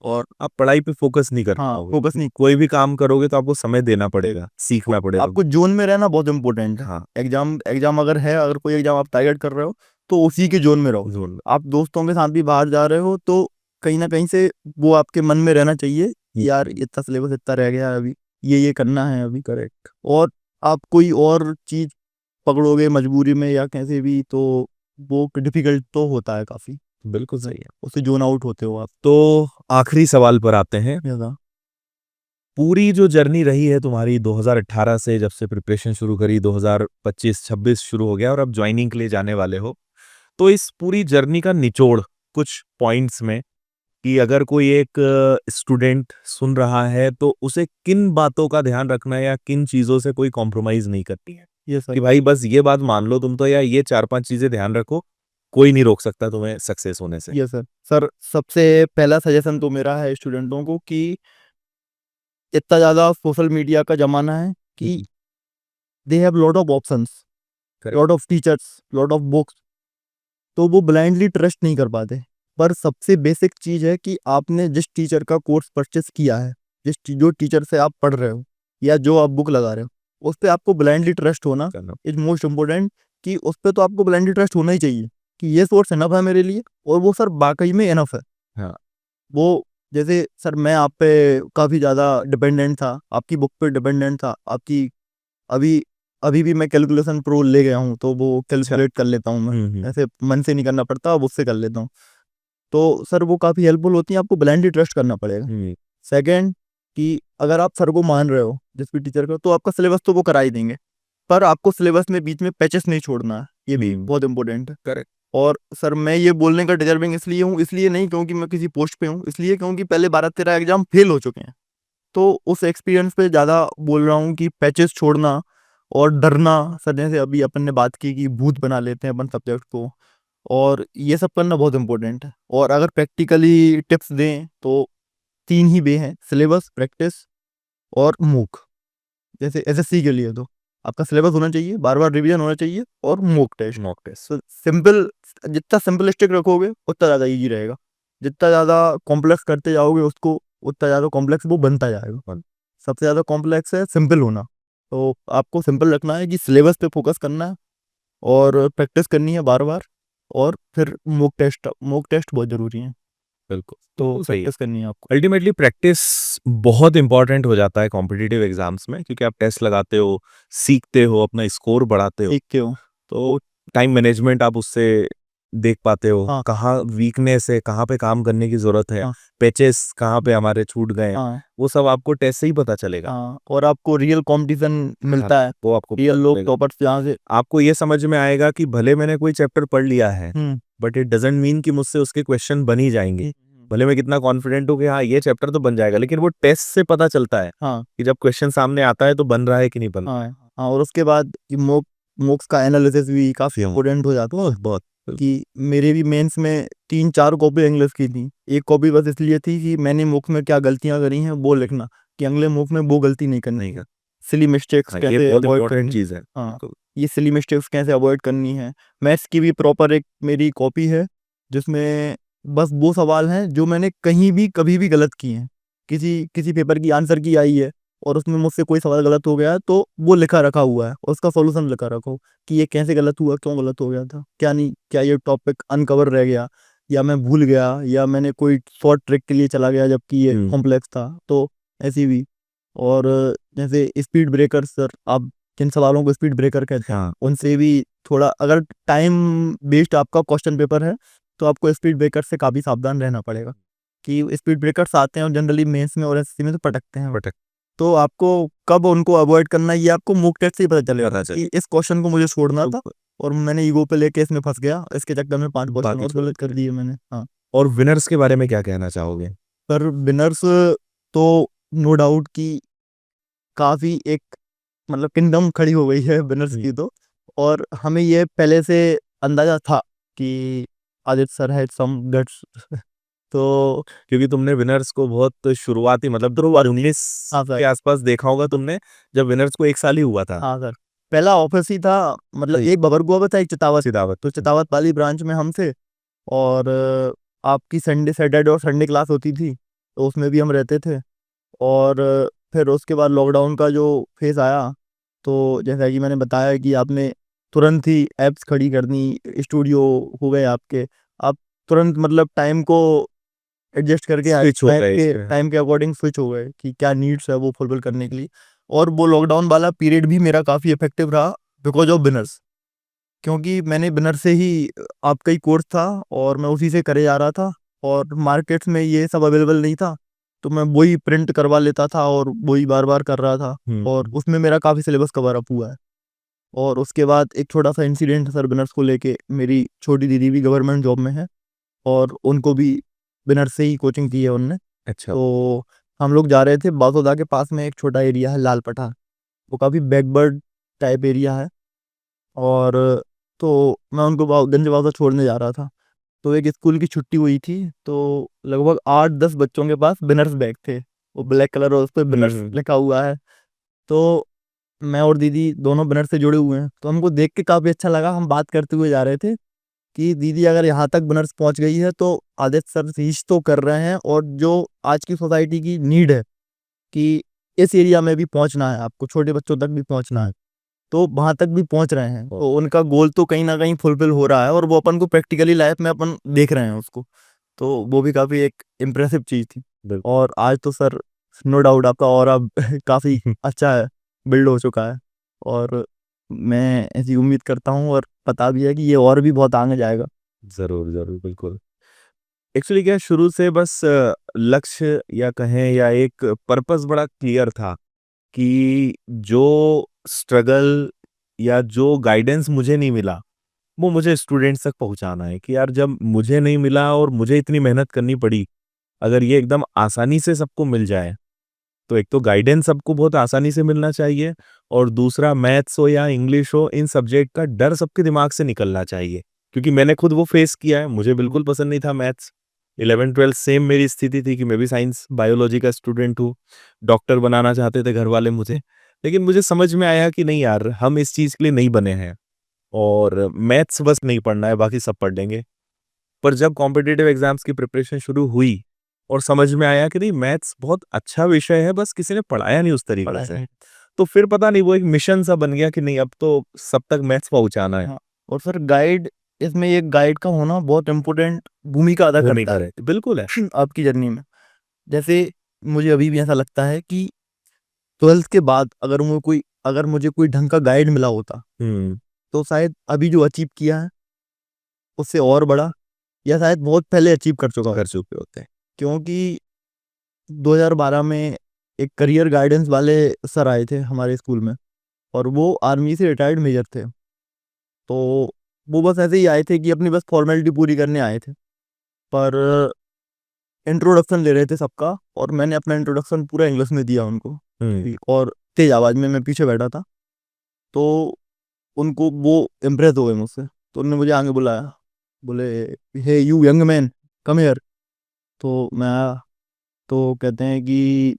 और आप पढ़ाई पे फोकस नहीं कर हाँ, पाओगे, फोकस नहीं कोई भी काम करोगे तो आपको समय देना पड़ेगा, सीखना पड़ेगा। आपको ज़ोन में रहना बहुत इम्पोर्टेंट है। हाँ, एग्ज़ाम एग्ज़ाम अगर है, अगर कोई एग्ज़ाम आप टारगेट कर रहे हो, तो उसी के ज़ोन में रहो। जोन आप दोस्तों के साथ भी बाहर जा रहे हो, तो कहीं न कहीं से वो आपके मन में रहना चाहिए, कि यार इतना सिलेबस इतना रह गया है अभी, ये करना है अभी। करेक्ट। और आप कोई और चीज़ पकड़ोगे मजबूरी में या कैसे भी, तो वो डिफ़िकल्ट तो होता है काफ़ी। बिल्कुल सही है। उससे ज़ोन आउट होते हो आप। तो आखिरी सवाल पर आते हैं। ज़्यादा पूरी जो जर्नी रही है तुम्हारी 2018 से, जब से प्रिपरेशन शुरू करी, 2025-26 शुरू हो गया और अब ज्वाइनिंग के लिए जाने वाले हो, तो इस पूरी जर्नी का निचोड़ कुछ पॉइंट्स में, कि अगर कोई एक स्टूडेंट सुन रहा है तो उसे किन बातों का ध्यान रखना है या किन चीजों से कोई कॉम्प्रोमाइज नहीं करनी है, ये कि सही भाई बस ये बात मान लो तुम तो, या ये 4-5 चीजें ध्यान रखो, कोई नहीं रोक सकता तुम्हें सक्सेस होने से। ये सर। सर, सबसे पहला सजेशन तो मेरा है स्टूडेंटों को कि इतना ज़्यादा सोशल मीडिया का ज़माना है कि they have lot of options, Correct. Lot of teachers, lot of books, तो वो ब्लाइंडली ट्रस्ट नहीं कर पाते। पर सबसे बेसिक चीज़ है कि आपने जिस टीचर का कोर्स परचेस किया है, जो टीचर से आप पढ़ रहे हो या जो आप बुक लगा रहे हो, उस पे आपको ब्लाइंडली ट्रस्ट होना करना। Is most important. कि उस पे तो आपको ब्लाइंडली ट्रस्ट होना ही चाहिए कि ये सोर्स इनफ है मेरे लिए, और वो सर वाक़ई में इनफ है। हाँ, वो जैसे सर मैं आप पे काफ़ी ज़्यादा डिपेंडेंट था, आपकी बुक पे डिपेंडेंट था, आपकी अभी अभी भी मैं कैलकुलेशन प्रो ले गया हूँ, तो वो अच्छा। कैलकुलेट कर लेता हूँ मैं। हम्म। ऐसे मन से नहीं करना पड़ता, अब उससे कर लेता हूँ। तो सर वो काफ़ी हेल्पफुल होती हैं, आपको ब्लाइंडली ट्रस्ट करना पड़ेगा। हम्म। सेकंड, कि अगर आप सर को मान रहे हो, जिस भी टीचर को, तो आपका सिलेबस तो वो करा ही देंगे, पर आपको सिलेबस में बीच में पैचेस नहीं छोड़ना है, ये भी बहुत इंपॉर्टेंट है। करेक्ट। और सर मैं ये बोलने का डिजर्विंग इसलिए हूँ, इसलिए नहीं क्योंकि मैं किसी पोस्ट पे हूँ, इसलिए क्योंकि पहले 12-13 एग्जाम फेल हो चुके हैं। तो उस एक्सपीरियंस पे ज़्यादा बोल रहा हूँ कि पैचेस छोड़ना और डरना, सर जैसे अभी अपन ने बात की कि भूत बना लेते हैं अपन सब्जेक्ट को, और ये सब करना बहुत इंपॉर्टेंट है। और अगर प्रैक्टिकली टिप्स दें तो 3 ही वे हैं, सिलेबस, प्रैक्टिस और मूक। जैसे एसएससी के लिए तो आपका सिलेबस होना चाहिए, बार-बार रिवीजन होना चाहिए, और मॉक टेस्ट। Mock test. तो सिंपल, जितना सिंपलिस्टिक रखोगे उतना ज़्यादा ईज़ी रहेगा। जितना ज़्यादा कॉम्प्लेक्स करते जाओगे उसको, उतना ज़्यादा कॉम्प्लेक्स वो बनता जाएगा। सबसे ज़्यादा कॉम्प्लेक्स है सिंपल होना। तो आपको सिंपल रखना है कि सिलेबस पे फोकस करना है और प्रैक्टिस करनी है बार-बार, और फिर मॉक टेस्ट बहुत ज़रूरी है। बिल्कुल। तो तो सही है। प्रैक्टिस करनी है आपको। अल्टीमेटली प्रैक्टिस बहुत इंपॉर्टेंट हो जाता है कॉम्पिटिटिव एग्जाम्स में, क्योंकि आप टेस्ट लगाते हो, सीखते हो, अपना स्कोर बढ़ाते हो, सीख के हो। तो टाइम मैनेजमेंट आप उससे देख पाते हो, हाँ, कहाँ वीकनेस है, कहाँ पे काम करने की जरूरत है, हाँ, पैचेस कहाँ पे हमारे छूट गए हैं, हाँ, वो सब आपको टेस्ट से ही पता चलेगा। हाँ, और आपको रियल कॉम्पिटिशन हाँ, मिलता है। वो आपको रियल पता लोग चलेगा। टॉपर्स जहाँ से। आपको ये समझ में आएगा कि भले मैंने कोई चैप्टर पढ़ लिया है, हुँ, बट इट डजंट मीन कि मुझसे उसके क्वेश्चन बन ही जाएंगे। हुँ, भले मैं कितना कॉन्फिडेंट हूँ कि हाँ ये चैप्टर तो बन जाएगा, लेकिन वो टेस्ट से पता चलता है हाँ, कि जब क्वेश्चन सामने आता है तो बन रहा है कि नहीं बन रहा। हाँ, हाँ, और उसके बाद ये मॉक्स का एनालिसिस भी काफ़ी सेम। इम्पोर्टेंट हो जाता है। बहुत। कि मेरे भी मेंस में 3-4 कॉपी इंग्लिश की थी। एक कॉपी बस इसलिए थी कि मैंने मॉक्स में क्या गलतियाँ करी हैं वो लिखना। कि अगले मूव में वो गलती नहीं करनी नहीं है, सिली मिस्टेक्स ये कैसे बहुत अवॉइड इंपॉर्टेंट करनी। चीज है। हाँ, ये सिली मिस्टेक्स कैसे अवॉइड करनी है। मैथ्स की भी प्रॉपर एक मेरी कॉपी है जिसमें बस वो सवाल हैं जो मैंने कहीं भी कभी भी गलत किए हैं। किसी किसी पेपर की आंसर की आई है और उसमें मुझसे कोई सवाल गलत हो गया तो वो लिखा रखा हुआ है, उसका सॉल्यूशन लिखा रखा हो कि ये कैसे गलत हुआ, क्यों गलत हो गया था, क्या नहीं, क्या ये टॉपिक अनकवर रह गया, या मैं भूल गया, या मैंने कोई शॉर्ट ट्रिक के लिए चला गया जबकि ये कॉम्प्लेक्स था। तो ऐसी भी। और जैसे स्पीड ब्रेकर, सर आप जिन सवालों को स्पीड ब्रेकर कहते हैं, हाँ। उनसे भी थोड़ा, अगर टाइम बेस्ड आपका क्वेश्चन पेपर है तो आपको स्पीड ब्रेकर से काफ़ी सावधान रहना पड़ेगा कि स्पीड ब्रेकर्स आते हैं और जनरली मेंस में और एसएससी में तो पटकते हैं वो। तो आपको कब उनको अवॉइड करना है ये आपको मूक टेस्ट से ही पता चलेगा कि इस क्वेश्चन को मुझे छोड़ना था और मैंने ईगो पे लेके इसमें फंस गया, इसके चक्कर में 5 क्वेश्चन और गलत कर दिए मैंने। हाँ, और विनर्स के बारे में क्या कहना चाहोगे? पर विनर्स तो नो डाउट कि काफ़ी एक मतलब किंगडम खड़ी हो गई है विनर्स की तो। और हमें ये पहले से अंदाजा था कि आदित्य सर है सम गट्स तो क्योंकि तुमने विनर्स को बहुत शुरुआती मतलब 2019 हाँ सर। के आसपास देखा होगा तुमने, जब विनर्स को 1 साल ही हुआ था। हाँ सर, पहला ऑफिस ही था, मतलब एक बबरगुआ में था, एक चितावत। सिदावत। तो चितावत वाली ब्रांच में हम थे। और आपकी संडे सैटरडे और संडे क्लास होती थी तो उसमें भी हम रहते थे। और फिर उसके बाद लॉकडाउन का जो फेज आया तो जैसा कि मैंने बताया कि आपने तुरंत ही एप्स खड़ी करनी, स्टूडियो हो गए आपके, आप तुरंत मतलब टाइम को एडजस्ट करके स्विच हो गए इसमें। टाइम के अकॉर्डिंग स्विच हो गए कि क्या नीड्स है वो फुलफिल करने के लिए। और वो लॉकडाउन वाला पीरियड भी मेरा काफ़ी इफेक्टिव रहा बिकॉज ऑफ बिनर्स, क्योंकि मैंने बिनर से ही आपका ही कोर्स था और मैं उसी से करे जा रहा था और मार्केट्स में ये सब अवेलेबल नहीं था तो मैं वही प्रिंट करवा लेता था और वही बार बार कर रहा था। और उसमें मेरा काफ़ी सिलेबस कवर अप हुआ है। और उसके बाद एक छोटा सा इंसिडेंट है सर बिनर्स को लेके, मेरी छोटी दीदी भी गवर्नमेंट जॉब में है और उनको भी बिनर से ही कोचिंग की है उनने। अच्छा। तो हम लोग जा रहे थे बासोदा के पास में एक छोटा एरिया है लाल पठार, वो काफ़ी बैकबर्ड टाइप एरिया है। और तो मैं उनको गंज बाजा छोड़ने जा रहा था तो एक स्कूल की छुट्टी हुई थी तो लगभग 8-10 बच्चों के पास बिनर्स बैग थे, वो ब्लैक कलर और उस पर बिनर्स लिखा हुआ है। तो मैं और दीदी दोनों बिनर से जुड़े हुए हैं तो हमको देख के काफ़ी अच्छा लगा। हम बात करते हुए जा रहे थे कि दीदी अगर यहाँ तक बिनर्स पहुँच गई है तो आदित्य सर रीच तो कर रहे हैं और जो आज की सोसाइटी की नीड है कि इस एरिया में भी पहुँचना है, आपको छोटे बच्चों तक भी पहुँचना है, तो वहां तक भी पहुंच रहे हैं। तो उनका गोल तो कहीं ना कहीं फुलफिल हो रहा है और वो अपन को प्रैक्टिकली लाइफ में अपन देख रहे हैं उसको। तो वो भी काफी एक इम्प्रेसिव चीज थी। और आज तो सर नो डाउट आपका और अब काफी अच्छा है, बिल्ड हो चुका है। और मैं ऐसी उम्मीद करता हूँ और पता भी है कि ये और भी बहुत आगे जाएगा। जरूर जरूर बिल्कुल। एक्चुअली क्या शुरू से बस लक्ष्य या कहें या एक पर्पस बड़ा क्लियर था कि जो स्ट्रगल या जो गाइडेंस मुझे नहीं मिला वो मुझे स्टूडेंट्स तक पहुंचाना है कि यार जब मुझे नहीं मिला और मुझे इतनी मेहनत करनी पड़ी, अगर ये एकदम आसानी से सबको मिल जाए तो एक तो गाइडेंस सबको बहुत आसानी से मिलना चाहिए और दूसरा मैथ्स हो या इंग्लिश हो इन सब्जेक्ट का डर सबके दिमाग से निकलना चाहिए। क्योंकि मैंने खुद वो फेस किया है, मुझे बिल्कुल पसंद नहीं था मैथ्स। 11-12 सेम मेरी स्थिति थी कि मैं भी साइंस बायोलॉजी का स्टूडेंट हूँ, डॉक्टर बनाना चाहते थे घर वाले मुझे। लेकिन मुझे समझ में आया कि नहीं यार हम इस चीज़ के लिए नहीं बने हैं और मैथ्स बस नहीं पढ़ना है, बाकी सब पढ़ लेंगे। पर जब कॉम्पिटिटिव एग्जाम्स की प्रिपरेशन शुरू हुई और समझ में आया कि नहीं मैथ्स बहुत अच्छा विषय है, बस किसी ने पढ़ाया नहीं उस तरीके से, तो फिर पता नहीं वो एक मिशन सा बन गया कि नहीं अब तो सब तक मैथ्स पहुंचाना है। हाँ, और सर गाइड, इसमें एक गाइड का होना बहुत इम्पोर्टेंट भूमिका अदा करता है बिल्कुल है। आपकी जर्नी में। जैसे मुझे अभी भी ऐसा लगता है कि 12th के बाद अगर मुझे कोई ढंग का गाइड मिला होता तो शायद अभी जो अचीव किया है उससे और बड़ा, या शायद बहुत पहले अचीव कर चुके होते हैं। क्योंकि 2012 में एक करियर गाइडेंस वाले सर आए थे हमारे स्कूल में और वो आर्मी से रिटायर्ड मेजर थे। तो वो बस ऐसे ही आए थे कि अपनी बस फॉर्मेलिटी पूरी करने आए थे, पर इंट्रोडक्शन ले रहे थे सबका और मैंने अपना इंट्रोडक्शन पूरा इंग्लिश में दिया उनको और तेज आवाज में, मैं पीछे बैठा था। तो उनको वो इम्प्रेस हो गए मुझसे, तो उन्होंने मुझे आगे बुलाया, बोले hey you young man come here. तो मैं आया तो कहते हैं कि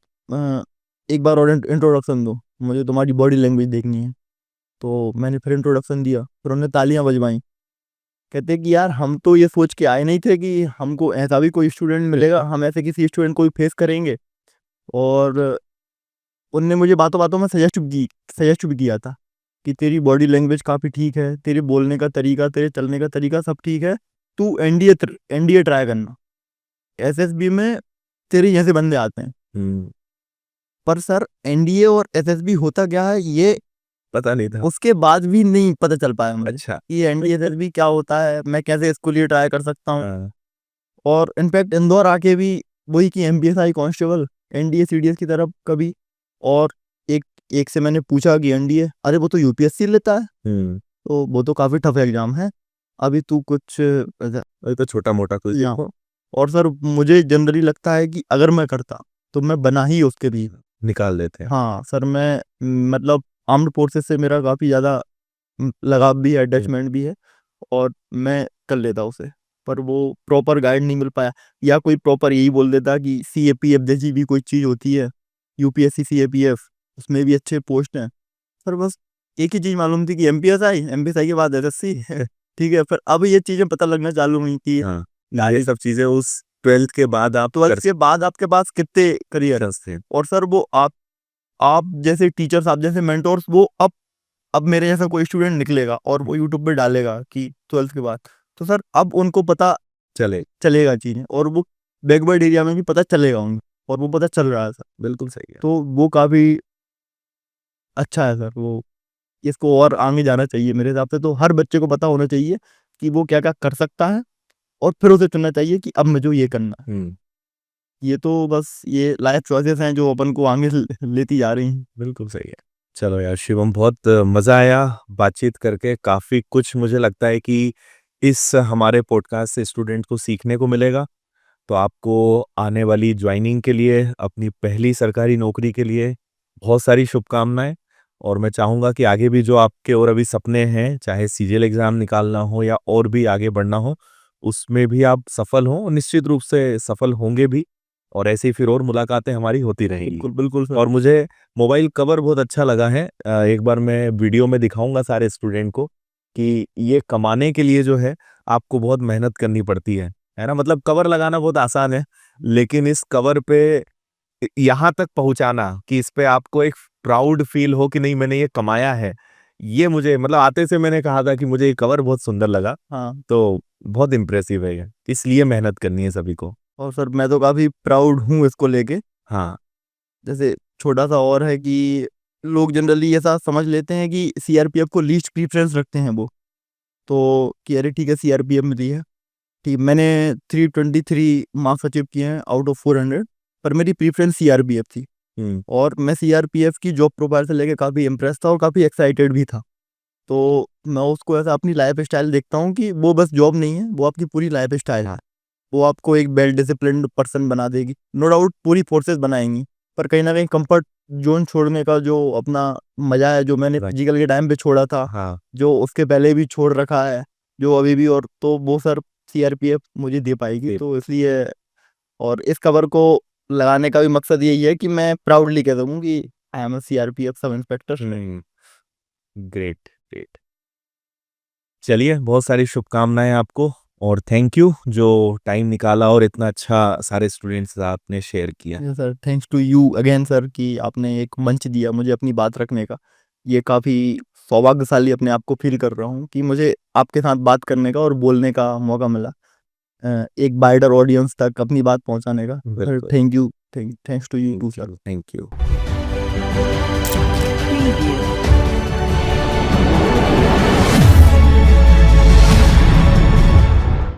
एक बार और इंट्रोडक्शन दो, मुझे तुम्हारी बॉडी लैंग्वेज देखनी है। तो मैंने फिर इंट्रोडक्शन दिया, फिर उन्होंने तालियां बजवाई। कहते कि यार हम तो ये सोच के आए नहीं थे कि हमको ऐसा भी कोई स्टूडेंट मिलेगा, हम ऐसे किसी स्टूडेंट को भी फेस करेंगे। और उनने मुझे बातों बातों में सजेस्ट भी किया था कि तेरी बॉडी लैंग्वेज काफ़ी ठीक है, तेरे बोलने का तरीका, तेरे चलने का तरीका सब ठीक है, तू एनडीए ट्राई करना, एसएसबी में तेरे जैसे बंदे आते हैं। पर सर एनडीए और एसएसबी होता क्या है ये पता नहीं था। उसके बाद भी नहीं पता चल पाया मुझे अच्छा। कि एनडीए एसएसबी क्या होता है, मैं कैसे इसको लिए ट्राई कर सकता हूँ। हाँ। और इनफैक्ट इंदौर आके भी वही कि एमपीएसआई कांस्टेबल, एनडीए सीडीएस की तरफ कभी। और एक एक से मैंने पूछा कि एनडीए, अरे वो तो यूपीएससी लेता है, तो वो तो काफ़ी टफ एग्जाम है, अभी तू कुछ अरे तो छोटा मोटा कुछ यहाँ। देखो, और सर मुझे जनरली लगता है कि अगर मैं करता तो मैं बना ही उसके भी। निकाल देते हैं। हाँ सर, मैं मतलब आर्म्ड फोर्सेस से मेरा काफ़ी ज़्यादा लगाव भी है, अटैचमेंट भी है, और मैं कर लेता उसे। पर वो प्रॉपर गाइड नहीं मिल पाया, या कोई प्रॉपर यही बोल देता कि सीएपीएफ जैसी भी कोई चीज़ होती है, यूपीएससी सीएपीएफ, उसमें भी अच्छे पोस्ट हैं। पर बस एक ही चीज़ मालूम थी कि एमपीएसआई के बाद एसएससी ठीक है। फिर अब ये चीज़ें पता लगना चालू हुई कि हाँ, ये सब चीजें उस 12th के बाद आप 12th के बाद आपके पास कितने करियर थे। और सर वो आप जैसे टीचर्स, आप जैसे मेंटोर्स, वो अब मेरे जैसा कोई स्टूडेंट निकलेगा और वो यूट्यूब पे डालेगा कि 12th के बाद, तो सर अब उनको पता चलेगा चीज़ें, और वो बैकवर्ड एरिया में भी पता चलेगा उनको, और वो पता चल रहा है सर। बिल्कुल सही है। तो वो काफ़ी अच्छा है सर। वो इसको और आगे जाना चाहिए मेरे हिसाब से, तो हर बच्चे को पता होना चाहिए कि वो क्या क्या कर सकता है, और फिर उसे चुनना चाहिए कि अब मुझे ये करना है। ये तो बस ये लाइफ चॉइसेस हैं जो अपन को आगे लेती जा रही हैं। बिल्कुल सही है। चलो यार शिवम, बहुत मज़ा आया बातचीत करके, काफ़ी कुछ मुझे लगता है कि इस हमारे पॉडकास्ट से स्टूडेंट को सीखने को मिलेगा। तो आपको आने वाली ज्वाइनिंग के लिए, अपनी पहली सरकारी नौकरी के लिए बहुत सारी शुभकामनाएं। और मैं चाहूँगा कि आगे भी जो आपके और अभी सपने हैं, चाहे सीजीएल एग्ज़ाम निकालना हो या और भी आगे बढ़ना हो, उसमें भी आप सफल हों, निश्चित रूप से सफल होंगे भी। और ऐसे ही फिर और मुलाकातें हमारी होती रहेंगी। बिल्कुल बिल्कुल सर। और मुझे मोबाइल कवर बहुत अच्छा लगा है। एक बार मैं वीडियो में दिखाऊंगा सारे स्टूडेंट को कि ये कमाने के लिए जो है आपको बहुत मेहनत करनी पड़ती है ना। मतलब कवर लगाना बहुत आसान है, लेकिन इस कवर पे यहाँ तक पहुँचाना कि इस पे आपको एक प्राउड फील हो कि नहीं मैंने ये कमाया है, ये मुझे मतलब आते से मैंने कहा था कि मुझे ये कवर बहुत सुंदर लगा। हाँ। तो बहुत इम्प्रेसिव है ये, इसलिए मेहनत करनी है सभी को। और सर मैं तो काफ़ी प्राउड हूँ इसको लेके। हाँ। जैसे छोटा सा और है कि लोग जनरली ऐसा समझ लेते हैं कि सीआरपीएफ को लीस्ट प्रीफरेंस रखते हैं वो, तो कि अरे ठीक है सीआरपीएफ मिली है, ठीक। मैंने 323 मार्क्स अचीव किए हैं आउट ऑफ 400, पर मेरी प्रीफरेंस सीआरपीएफ थी। और मैं सीआरपीएफ की जॉब प्रोफाइल से लेके काफ़ी इम्प्रेस था और काफ़ी एक्साइटेड भी था। तो मैं उसको ऐसा अपनी लाइफ स्टाइल देखता हूँ कि वो बस जॉब नहीं है, वो आपकी पूरी लाइफ स्टाइल है। वो आपको एक वेल डिसिप्लिन्ड पर्सन बना देगी, नो डाउट पूरी फोर्सेस बनाएंगी, पर कहीं ना कहीं कंफर्ट जोन छोड़ने का जो अपना मजा है, जो मैंने फिजिकल के टाइम पे छोड़ा था, हाँ। जो उसके पहले भी छोड़ रखा है, जो अभी भी, और तो वो सर सीआरपीएफ मुझे दे पाएगी। तो इसलिए, और इस कवर को लगाने का भी मकसद यही है कि मैं प्राउडली कह सकूँ कि I am a CRPF sub inspector. Great great. चलिए, बहुत सारी शुभकामनाएं आपको, और थैंक यू जो टाइम निकाला और इतना अच्छा सारे स्टूडेंट्स से आपने शेयर किया। Sir thanks to you again sir कि आपने एक मंच दिया मुझे अपनी बात रखने का। ये काफ़ी सौभाग्यशाली अपने आप को फील कर रहा हूँ कि मुझे आपके साथ बात करने का और बोलने का मौका मिला, एक वाइडर ऑडियंस तक अपनी बात पहुँचाने का। Sir thank you, thanks to you sir. Thank you.